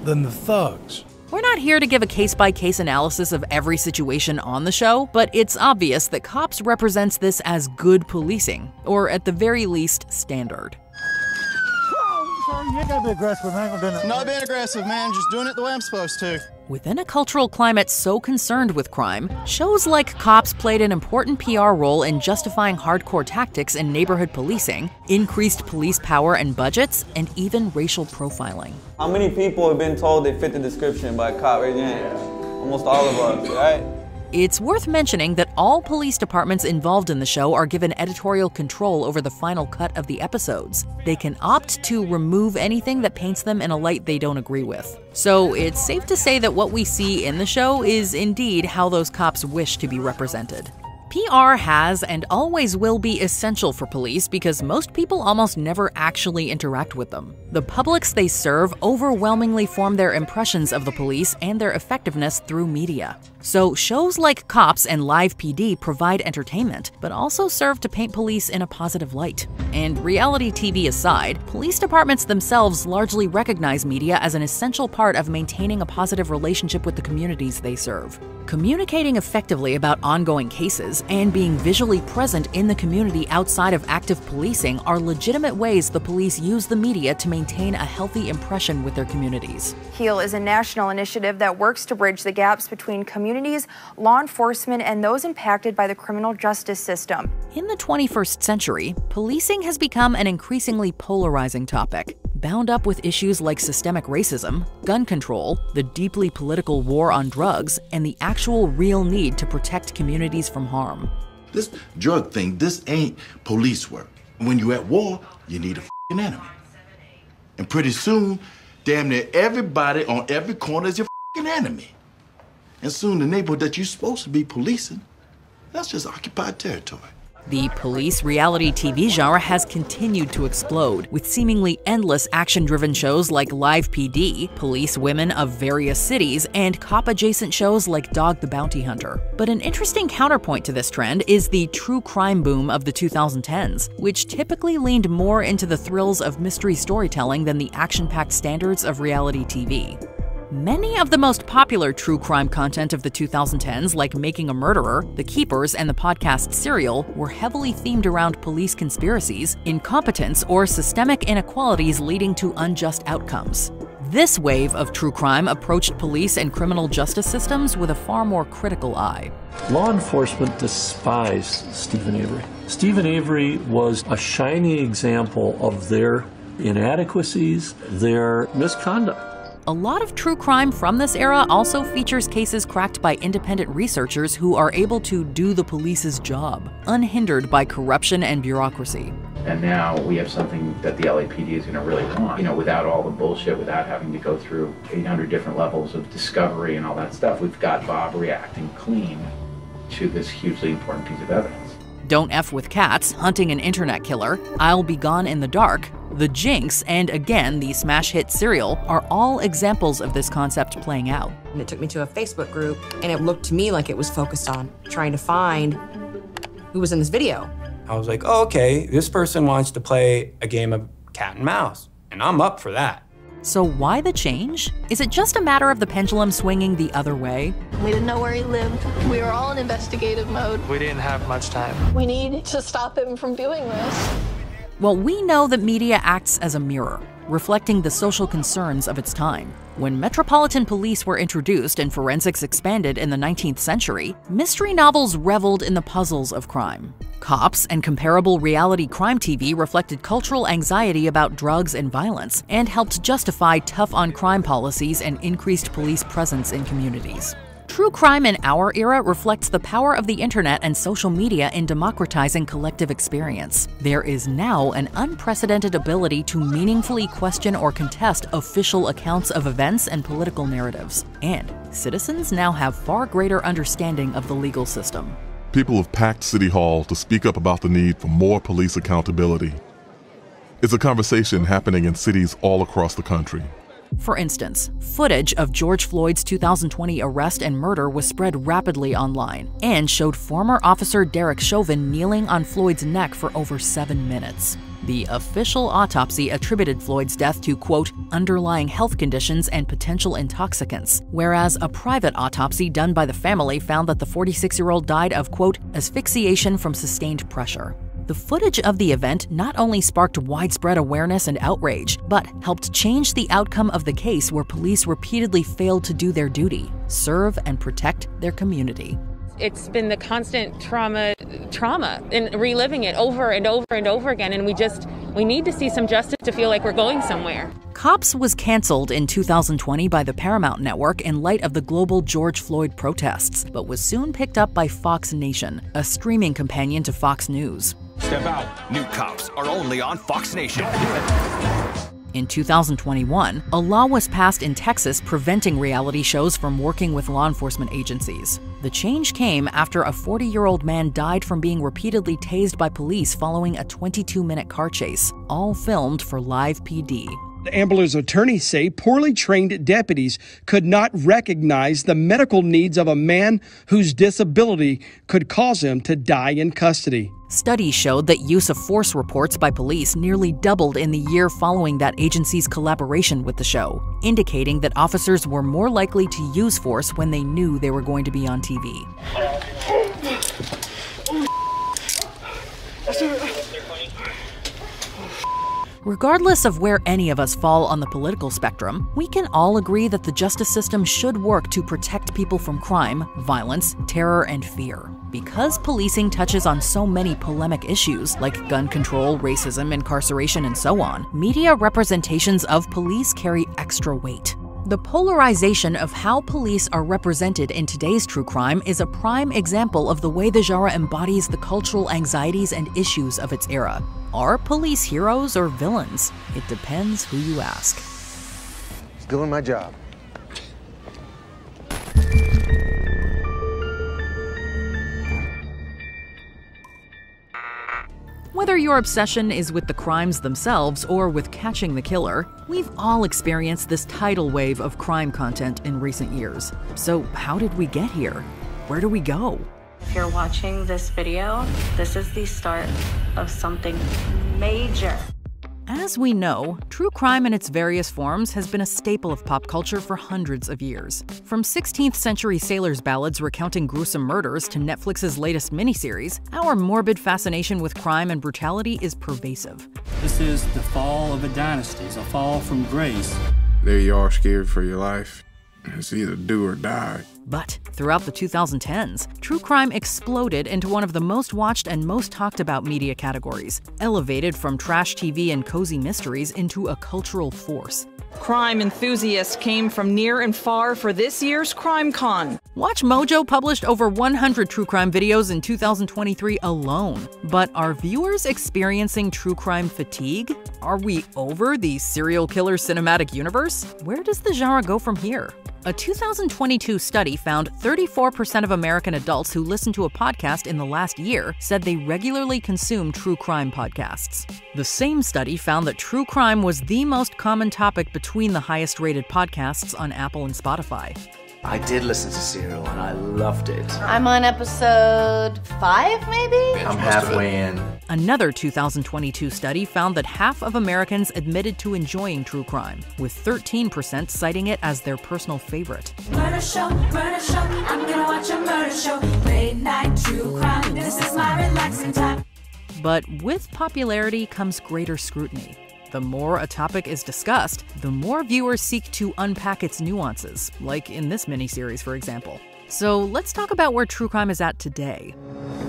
than the thugs. We're not here to give a case-by-case analysis of every situation on the show, but it's obvious that Cops represents this as good policing, or at the very least, standard. You ain't gotta be aggressive, man. Not being aggressive, man. Just doing it the way I'm supposed to. Within a cultural climate so concerned with crime, shows like Cops played an important PR role in justifying hardcore tactics in neighborhood policing, increased police power and budgets, and even racial profiling. How many people have been told they fit the description by a cop? Raise your hand. Almost all of us, right? It's worth mentioning that all police departments involved in the show are given editorial control over the final cut of the episodes. They can opt to remove anything that paints them in a light they don't agree with. So it's safe to say that what we see in the show is indeed how those cops wish to be represented. PR has and always will be essential for police because most people almost never actually interact with them. The publics they serve overwhelmingly form their impressions of the police and their effectiveness through media. So shows like Cops and Live PD provide entertainment, but also serve to paint police in a positive light. And reality TV aside, police departments themselves largely recognize media as an essential part of maintaining a positive relationship with the communities they serve. Communicating effectively about ongoing cases and being visually present in the community outside of active policing are legitimate ways the police use the media to maintain a healthy impression with their communities. HEAL is a national initiative that works to bridge the gaps between communities, law enforcement, and those impacted by the criminal justice system. In the 21st century, policing has become an increasingly polarizing topic, bound up with issues like systemic racism, gun control, the deeply political war on drugs, and the actual real need to protect communities from harm. This drug thing, this ain't police work. When you're at war, you need a f***ing enemy. And pretty soon, damn near everybody on every corner is your f***ing enemy. And soon the neighborhood that you're supposed to be policing, that's just occupied territory. The police reality TV genre has continued to explode, with seemingly endless action-driven shows like Live PD, police women of various cities, and cop-adjacent shows like Dog the Bounty Hunter. But an interesting counterpoint to this trend is the true crime boom of the 2010s, which typically leaned more into the thrills of mystery storytelling than the action-packed standards of reality TV. Many of the most popular true crime content of the 2010s, like Making a Murderer, The Keepers, and the podcast Serial, were heavily themed around police conspiracies, incompetence, or systemic inequalities leading to unjust outcomes. This wave of true crime approached police and criminal justice systems with a far more critical eye. Law enforcement despised Stephen Avery. Stephen Avery was a shining example of their inadequacies, their misconduct. A lot of true crime from this era also features cases cracked by independent researchers who are able to do the police's job, unhindered by corruption and bureaucracy. And now we have something that the LAPD is going to really want, without all the bullshit, without having to go through 800 different levels of discovery and all that stuff. We've got Bob reacting clean to this hugely important piece of evidence. Don't F with Cats, Hunting an Internet Killer, I'll Be Gone in the Dark, The Jinx, and again, the smash hit Serial are all examples of this concept playing out. And it took me to a Facebook group, and it looked to me like it was focused on trying to find who was in this video. I was like, oh, okay, this person wants to play a game of cat and mouse, and I'm up for that. So why the change? Is it just a matter of the pendulum swinging the other way? We didn't know where he lived. We were all in investigative mode. We didn't have much time. We need to stop him from doing this. Well, we know that media acts as a mirror, reflecting the social concerns of its time. When metropolitan police were introduced and forensics expanded in the 19th century, mystery novels reveled in the puzzles of crime. Cops and comparable reality crime TV reflected cultural anxiety about drugs and violence, and helped justify tough-on-crime policies and increased police presence in communities. True crime in our era reflects the power of the internet and social media in democratizing collective experience. There is now an unprecedented ability to meaningfully question or contest official accounts of events and political narratives. And citizens now have far greater understanding of the legal system. People have packed City Hall to speak up about the need for more police accountability. It's a conversation happening in cities all across the country. For instance, footage of George Floyd's 2020 arrest and murder was spread rapidly online and showed former officer Derek Chauvin kneeling on Floyd's neck for over 7 minutes. The official autopsy attributed Floyd's death to, quote, underlying health conditions and potential intoxicants, whereas a private autopsy done by the family found that the 46-year-old died of, quote, asphyxiation from sustained pressure. The footage of the event not only sparked widespread awareness and outrage, but helped change the outcome of the case where police repeatedly failed to do their duty, serve and protect their community. It's been the constant trauma and reliving it over and over and over again, and we need to see some justice to feel like we're going somewhere. Cops was canceled in 2020 by the Paramount Network in light of the global George Floyd protests, but was soon picked up by Fox Nation, a streaming companion to Fox News. Step out. New Cops are only on Fox Nation. In 2021, a law was passed in Texas preventing reality shows from working with law enforcement agencies. The change came after a 40-year-old man died from being repeatedly tased by police following a 22-minute car chase, all filmed for Live PD. Ambler's attorneys say poorly trained deputies could not recognize the medical needs of a man whose disability could cause him to die in custody. Studies showed that use of force reports by police nearly doubled in the year following that agency's collaboration with the show, indicating that officers were more likely to use force when they knew they were going to be on TV. Regardless of where any of us fall on the political spectrum, we can all agree that the justice system should work to protect people from crime, violence, terror, and fear. Because policing touches on so many polemic issues like gun control, racism, incarceration, and so on, media representations of police carry extra weight. The polarization of how police are represented in today's true crime is a prime example of the way the genre embodies the cultural anxieties and issues of its era. Are police heroes or villains? It depends who you ask. It's doing my job. Whether your obsession is with the crimes themselves or with catching the killer, we've all experienced this tidal wave of crime content in recent years. So how did we get here? Where do we go? If you're watching this video, this is the start of something major. As we know, true crime in its various forms has been a staple of pop culture for hundreds of years. From 16th century sailors' ballads recounting gruesome murders to Netflix's latest miniseries, our morbid fascination with crime and brutality is pervasive. This is the fall of a dynasty, it's a fall from grace. There you are, scared for your life. It's either do or die. But throughout the 2010s, true crime exploded into one of the most watched and most talked about media categories, elevated from trash TV and cozy mysteries into a cultural force. Crime enthusiasts came from near and far for this year's Crime Con. WatchMojo published over 100 true crime videos in 2023 alone. But are viewers experiencing true crime fatigue? Are we over the serial killer cinematic universe? Where does the genre go from here? A 2022 study found 34% of American adults who listened to a podcast in the last year said they regularly consume true crime podcasts. The same study found that true crime was the most common topic between the highest-rated podcasts on Apple and Spotify. I did listen to Serial and I loved it. I'm on episode 5, maybe? I'm halfway in. Another 2022 study found that half of Americans admitted to enjoying true crime, with 13% citing it as their personal favorite. Murder show, I'm gonna watch a murder show. Late night true crime, this is my relaxing time. But with popularity comes greater scrutiny. The more a topic is discussed, the more viewers seek to unpack its nuances, like in this miniseries, for example. So let's talk about where true crime is at today.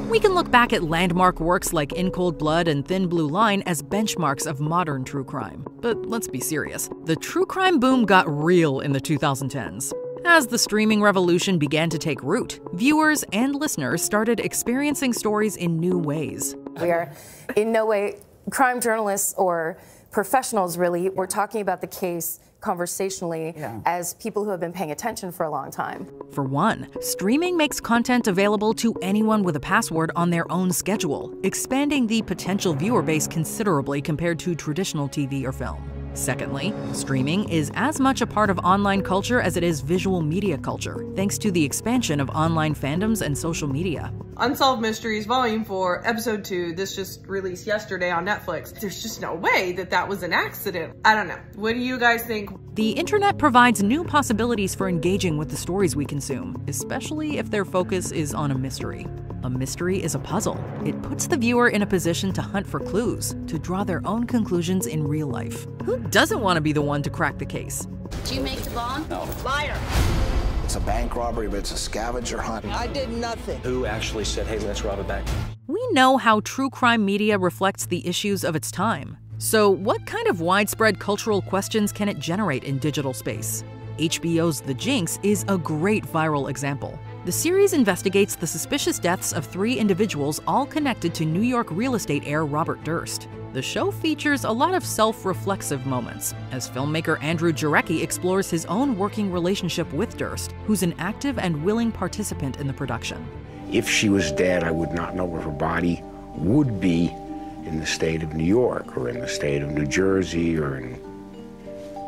We can look back at landmark works like In Cold Blood and Thin Blue Line as benchmarks of modern true crime. But let's be serious. The true crime boom got real in the 2010s. As the streaming revolution began to take root, viewers and listeners started experiencing stories in new ways. We are in no way crime journalists or professionals, really. We're talking about the case conversationally as people who have been paying attention for a long time. For one, streaming makes content available to anyone with a password on their own schedule, expanding the potential viewer base considerably compared to traditional TV or film. Secondly, streaming is as much a part of online culture as it is visual media culture, thanks to the expansion of online fandoms and social media. Unsolved Mysteries Volume 4, Episode 2, this just released yesterday on Netflix. There's just no way that that was an accident. I don't know. What do you guys think? The internet provides new possibilities for engaging with the stories we consume, especially if their focus is on a mystery. A mystery is a puzzle. It puts the viewer in a position to hunt for clues, to draw their own conclusions in real life. Who doesn't want to be the one to crack the case? Did you make the bomb? No. Liar! It's a bank robbery, but it's a scavenger hunt. I did nothing. Who actually said, hey, let's rob a bank? We know how true crime media reflects the issues of its time. So what kind of widespread cultural questions can it generate in digital space? HBO's The Jinx is a great viral example. The series investigates the suspicious deaths of 3 individuals all connected to New York real estate heir Robert Durst. The show features a lot of self-reflexive moments, as filmmaker Andrew Jarecki explores his own working relationship with Durst, who's an active and willing participant in the production. If she was dead, I would not know where her body would be in the state of New York, or in the state of New Jersey, or in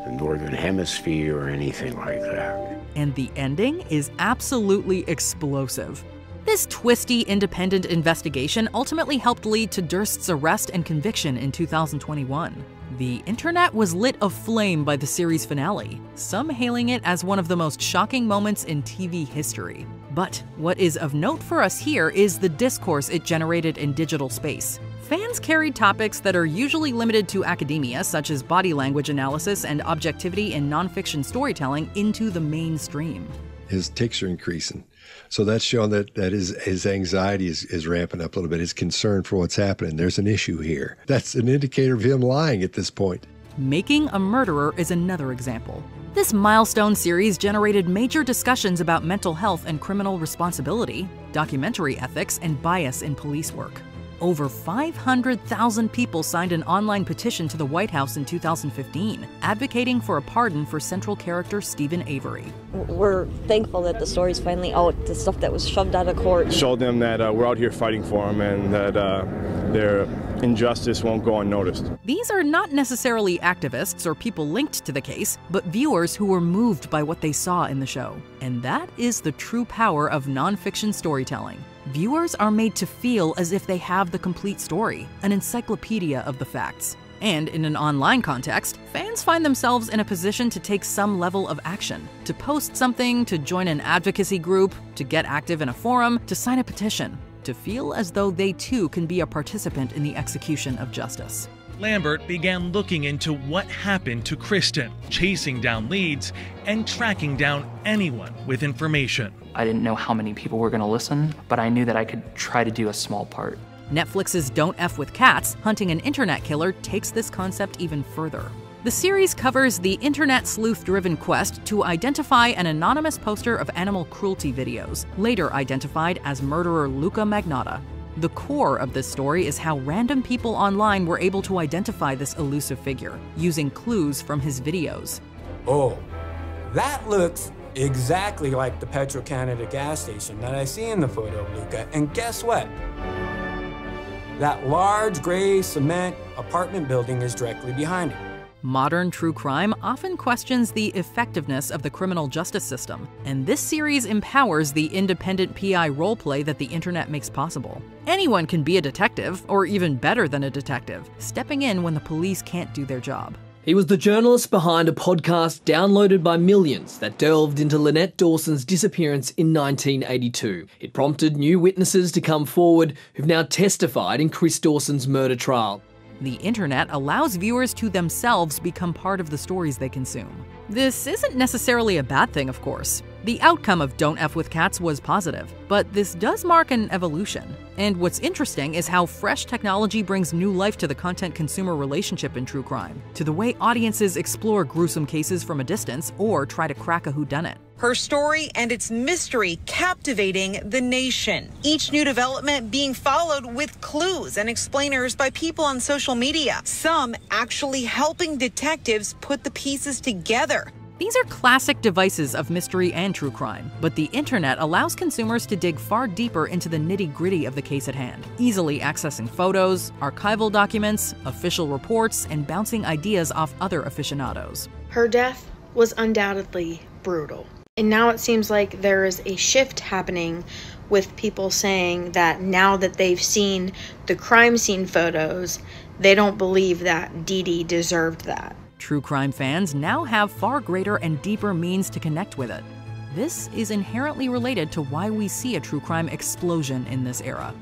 the Northern Hemisphere, or anything like that. And the ending is absolutely explosive. This twisty, independent investigation ultimately helped lead to Durst's arrest and conviction in 2021. The internet was lit aflame by the series finale, some hailing it as one of the most shocking moments in TV history. But what is of note for us here is the discourse it generated in digital space. Fans carried topics that are usually limited to academia, such as body language analysis and objectivity in nonfiction storytelling, into the mainstream. His tics are increasing. So that's showing that his anxiety is ramping up a little bit, his concern for what's happening. There's an issue here. That's an indicator of him lying at this point. Making a Murderer is another example. This milestone series generated major discussions about mental health and criminal responsibility, documentary ethics, and bias in police work. Over 500,000 people signed an online petition to the White House in 2015, advocating for a pardon for central character Stephen Avery. We're thankful that the story's finally out, the stuff that was shoved out of court. Showed them that we're out here fighting for them and that they're injustice won't go unnoticed. These are not necessarily activists or people linked to the case, but viewers who were moved by what they saw in the show. And that is the true power of nonfiction storytelling. Viewers are made to feel as if they have the complete story, an encyclopedia of the facts. And in an online context, fans find themselves in a position to take some level of action, to post something, to join an advocacy group, to get active in a forum, to sign a petition, to feel as though they too can be a participant in the execution of justice. Lambert began looking into what happened to Kristen, chasing down leads and tracking down anyone with information. I didn't know how many people were going to listen, but I knew that I could try to do a small part. Netflix's Don't F with Cats, Hunting an Internet Killer takes this concept even further. The series covers the internet sleuth-driven quest to identify an anonymous poster of animal cruelty videos, later identified as murderer Luca Magnotta. The core of this story is how random people online were able to identify this elusive figure, using clues from his videos. Oh, that looks exactly like the Petro-Canada gas station that I see in the photo, Luca. And guess what? That large gray cement apartment building is directly behind it. Modern true crime often questions the effectiveness of the criminal justice system, and this series empowers the independent PI roleplay that the internet makes possible. Anyone can be a detective, or even better than a detective, stepping in when the police can't do their job. He was the journalist behind a podcast downloaded by millions that delved into Lynette Dawson's disappearance in 1982. It prompted new witnesses to come forward who've now testified in Chris Dawson's murder trial. The internet allows viewers to themselves become part of the stories they consume. This isn't necessarily a bad thing, of course. The outcome of Don't F with Cats was positive, but this does mark an evolution. And what's interesting is how fresh technology brings new life to the content-consumer relationship in true crime, to the way audiences explore gruesome cases from a distance or try to crack a whodunit. Her story and its mystery captivating the nation. Each new development being followed with clues and explainers by people on social media. Some actually helping detectives put the pieces together. These are classic devices of mystery and true crime, but the internet allows consumers to dig far deeper into the nitty-gritty of the case at hand, easily accessing photos, archival documents, official reports, and bouncing ideas off other aficionados. Her death was undoubtedly brutal. And now it seems like there is a shift happening with people saying that now that they've seen the crime scene photos, they don't believe that Dee Dee deserved that. True crime fans now have far greater and deeper means to connect with it. This is inherently related to why we see a true crime explosion in this era.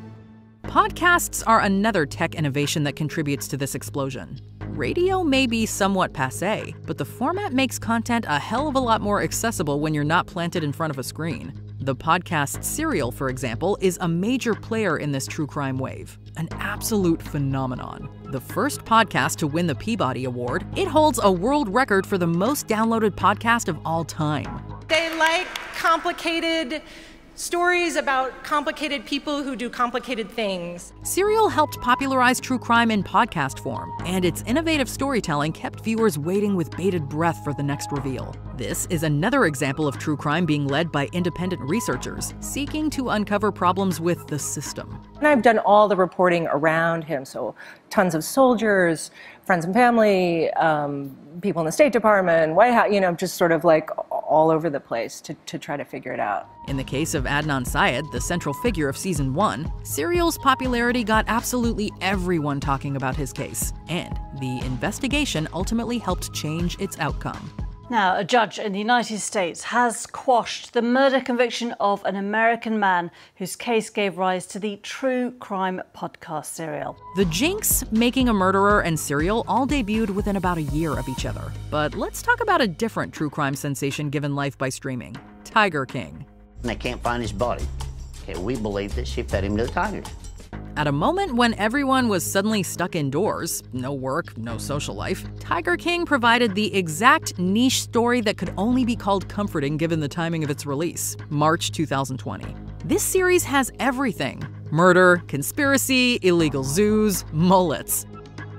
Podcasts are another tech innovation that contributes to this explosion. Radio may be somewhat passé, but the format makes content a hell of a lot more accessible when you're not planted in front of a screen. The podcast Serial, for example, is a major player in this true crime wave. An absolute phenomenon. The first podcast to win the Peabody Award, it holds a world record for the most downloaded podcast of all time. They like complicated stories about complicated people who do complicated things. Serial helped popularize true crime in podcast form, and its innovative storytelling kept viewers waiting with bated breath for the next reveal. This is another example of true crime being led by independent researchers, seeking to uncover problems with the system. And I've done all the reporting around him, so tons of soldiers, friends and family, people in the State Department, White House, just sort of like all over the place to try to figure it out. In the case of Adnan Syed, the central figure of Season 1, Serial's popularity got absolutely everyone talking about his case, and the investigation ultimately helped change its outcome. Now, a judge in the United States has quashed the murder conviction of an American man whose case gave rise to the true crime podcast Serial. The Jinx, Making a Murderer, and Serial all debuted within about a year of each other. But let's talk about a different true crime sensation given life by streaming, Tiger King. They can't find his body. Okay, we believe that she fed him to the tigers. At a moment when everyone was suddenly stuck indoors, no work, no social life, Tiger King provided the exact niche story that could only be called comforting given the timing of its release, March 2020. This series has everything: murder, conspiracy, illegal zoos, mullets.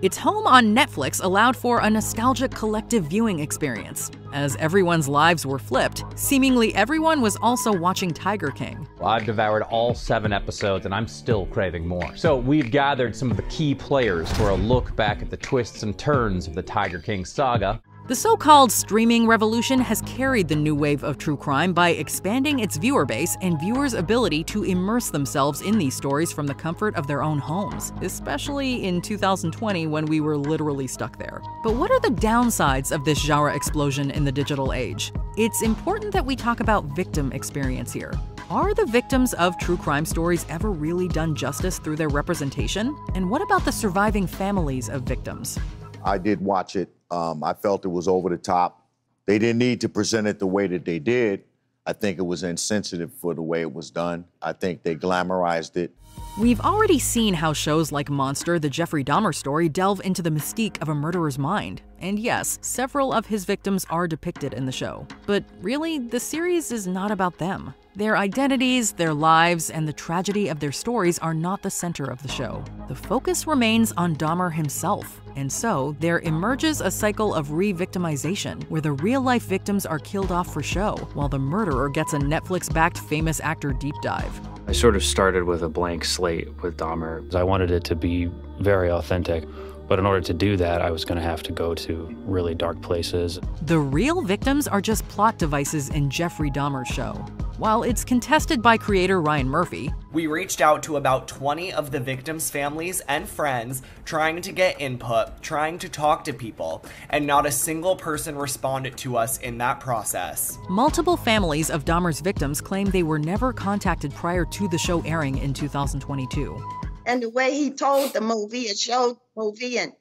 Its home on Netflix allowed for a nostalgic collective viewing experience. As everyone's lives were flipped, seemingly everyone was also watching Tiger King. I've devoured all 7 episodes and I'm still craving more. So we've gathered some of the key players for a look back at the twists and turns of the Tiger King saga. The so-called streaming revolution has carried the new wave of true crime by expanding its viewer base and viewers' ability to immerse themselves in these stories from the comfort of their own homes, especially in 2020 when we were literally stuck there. But what are the downsides of this genre explosion in the digital age? It's important that we talk about victim experience here. Are the victims of true crime stories ever really done justice through their representation? And what about the surviving families of victims? I did watch it. I felt it was over the top. They didn't need to present it the way that they did. I think it was insensitive for the way it was done. I think they glamorized it. We've already seen how shows like Monster, the Jeffrey Dahmer story, delve into the mystique of a murderer's mind. And yes, several of his victims are depicted in the show. But really, the series is not about them. Their identities, their lives, and the tragedy of their stories are not the center of the show. The focus remains on Dahmer himself. And so, there emerges a cycle of re-victimization, where the real-life victims are killed off for show, while the murderer gets a Netflix-backed famous actor deep dive. I sort of started with a blank slate with Dahmer. I wanted it to be very authentic, but in order to do that, I was going to have to go to really dark places. The real victims are just plot devices in Jeffrey Dahmer's show. While it's contested by creator Ryan Murphy, we reached out to about 20 of the victims' families and friends, trying to get input, trying to talk to people, and not a single person responded to us in that process. Multiple families of Dahmer's victims claim they were never contacted prior to the show airing in 2022. And the way he told the movie and showed the movie and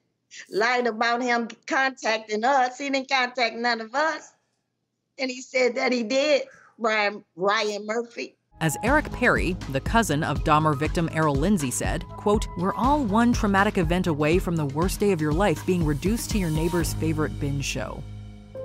lied about him contacting us, he didn't contact none of us. And he said that he did. Ryan Murphy. As Eric Perry, the cousin of Dahmer victim Errol Lindsay, said, quote, "We're all one traumatic event away from the worst day of your life being reduced to your neighbor's favorite binge show."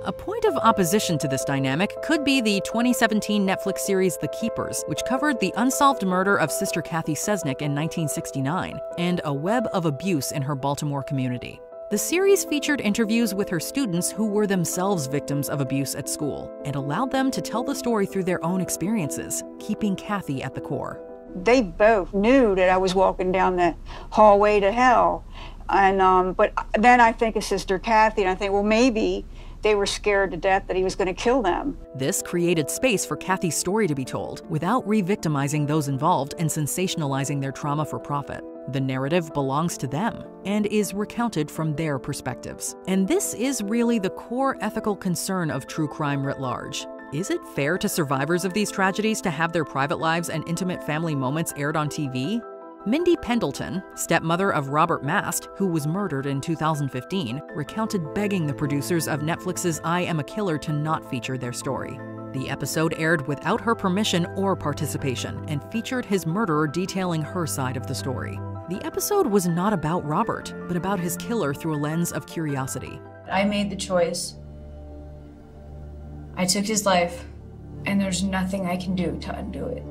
A point of opposition to this dynamic could be the 2017 Netflix series The Keepers, which covered the unsolved murder of Sister Kathy Sesnick in 1969 and a web of abuse in her Baltimore community. The series featured interviews with her students who were themselves victims of abuse at school and allowed them to tell the story through their own experiences, keeping Kathy at the core. They both knew that I was walking down the hallway to hell. And but then I think of Sister Kathy and I think, well, maybe they were scared to death that he was going to kill them. This created space for Kathy's story to be told without re-victimizing those involved and sensationalizing their trauma for profit. The narrative belongs to them and is recounted from their perspectives. And this is really the core ethical concern of true crime writ large. Is it fair to survivors of these tragedies to have their private lives and intimate family moments aired on TV? Mindy Pendleton, stepmother of Robert Mast, who was murdered in 2015, recounted begging the producers of Netflix's I Am a Killer to not feature their story. The episode aired without her permission or participation and featured his murderer detailing her side of the story. The episode was not about Robert, but about his killer through a lens of curiosity. I made the choice. I took his life, and there's nothing I can do to undo it.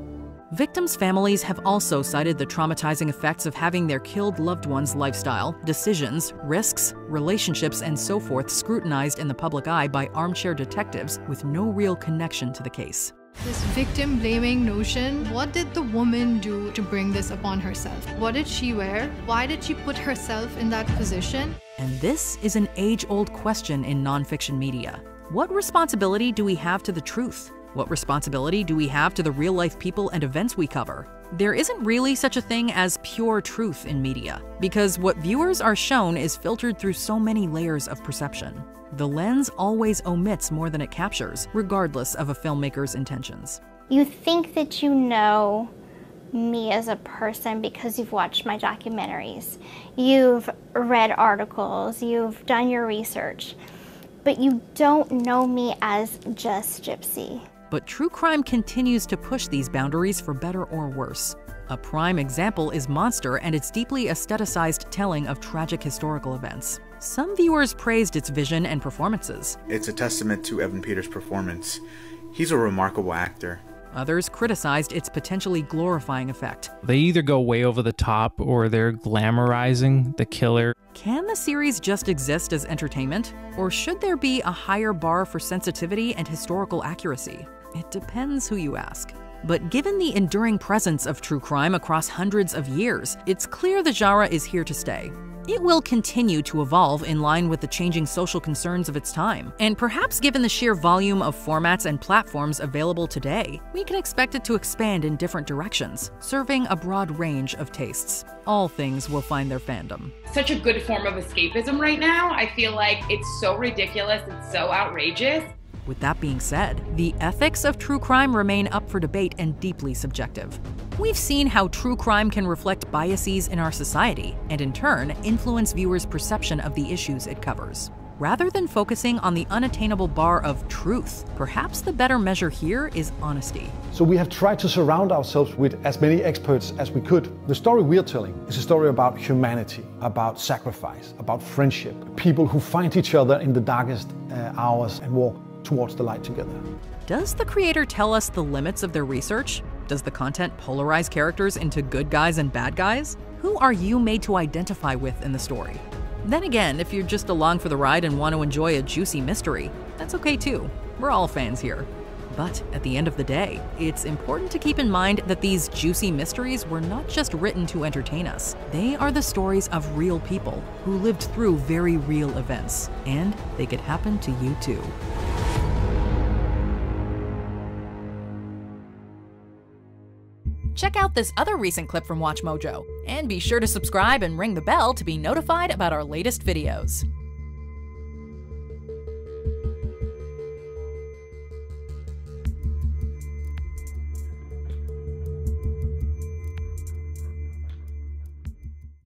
Victims' families have also cited the traumatizing effects of having their killed loved ones' lifestyle, decisions, risks, relationships, and so forth scrutinized in the public eye by armchair detectives with no real connection to the case. This victim-blaming notion, what did the woman do to bring this upon herself? What did she wear? Why did she put herself in that position? And this is an age-old question in nonfiction media. What responsibility do we have to the truth? What responsibility do we have to the real-life people and events we cover? There isn't really such a thing as pure truth in media, because what viewers are shown is filtered through so many layers of perception. The lens always omits more than it captures, regardless of a filmmaker's intentions. You think that you know me as a person because you've watched my documentaries. You've read articles, you've done your research, but you don't know me as just Gypsy. But true crime continues to push these boundaries for better or worse. A prime example is Monster and its deeply aestheticized telling of tragic historical events. Some viewers praised its vision and performances. It's a testament to Evan Peters' performance. He's a remarkable actor. Others criticized its potentially glorifying effect. They either go way over the top or they're glamorizing the killer. Can the series just exist as entertainment? Or should there be a higher bar for sensitivity and historical accuracy? It depends who you ask. But given the enduring presence of true crime across hundreds of years, it's clear the genre is here to stay. It will continue to evolve in line with the changing social concerns of its time. And perhaps given the sheer volume of formats and platforms available today, we can expect it to expand in different directions, serving a broad range of tastes. All things will find their fandom. Such a good form of escapism right now. I feel like it's so ridiculous, it's so outrageous. With that being said, the ethics of true crime remain up for debate and deeply subjective. We've seen how true crime can reflect biases in our society and, in turn, influence viewers' perception of the issues it covers. Rather than focusing on the unattainable bar of truth, perhaps the better measure here is honesty. So we have tried to surround ourselves with as many experts as we could. The story we're telling is a story about humanity, about sacrifice, about friendship, people who find each other in the darkest hours and walk towards the light together. Does the creator tell us the limits of their research? Does the content polarize characters into good guys and bad guys? Who are you made to identify with in the story? Then again, if you're just along for the ride and want to enjoy a juicy mystery, that's okay too. We're all fans here. But at the end of the day, it's important to keep in mind that these juicy mysteries were not just written to entertain us. They are the stories of real people who lived through very real events, and they could happen to you too. Check out this other recent clip from WatchMojo, and be sure to subscribe and ring the bell to be notified about our latest videos.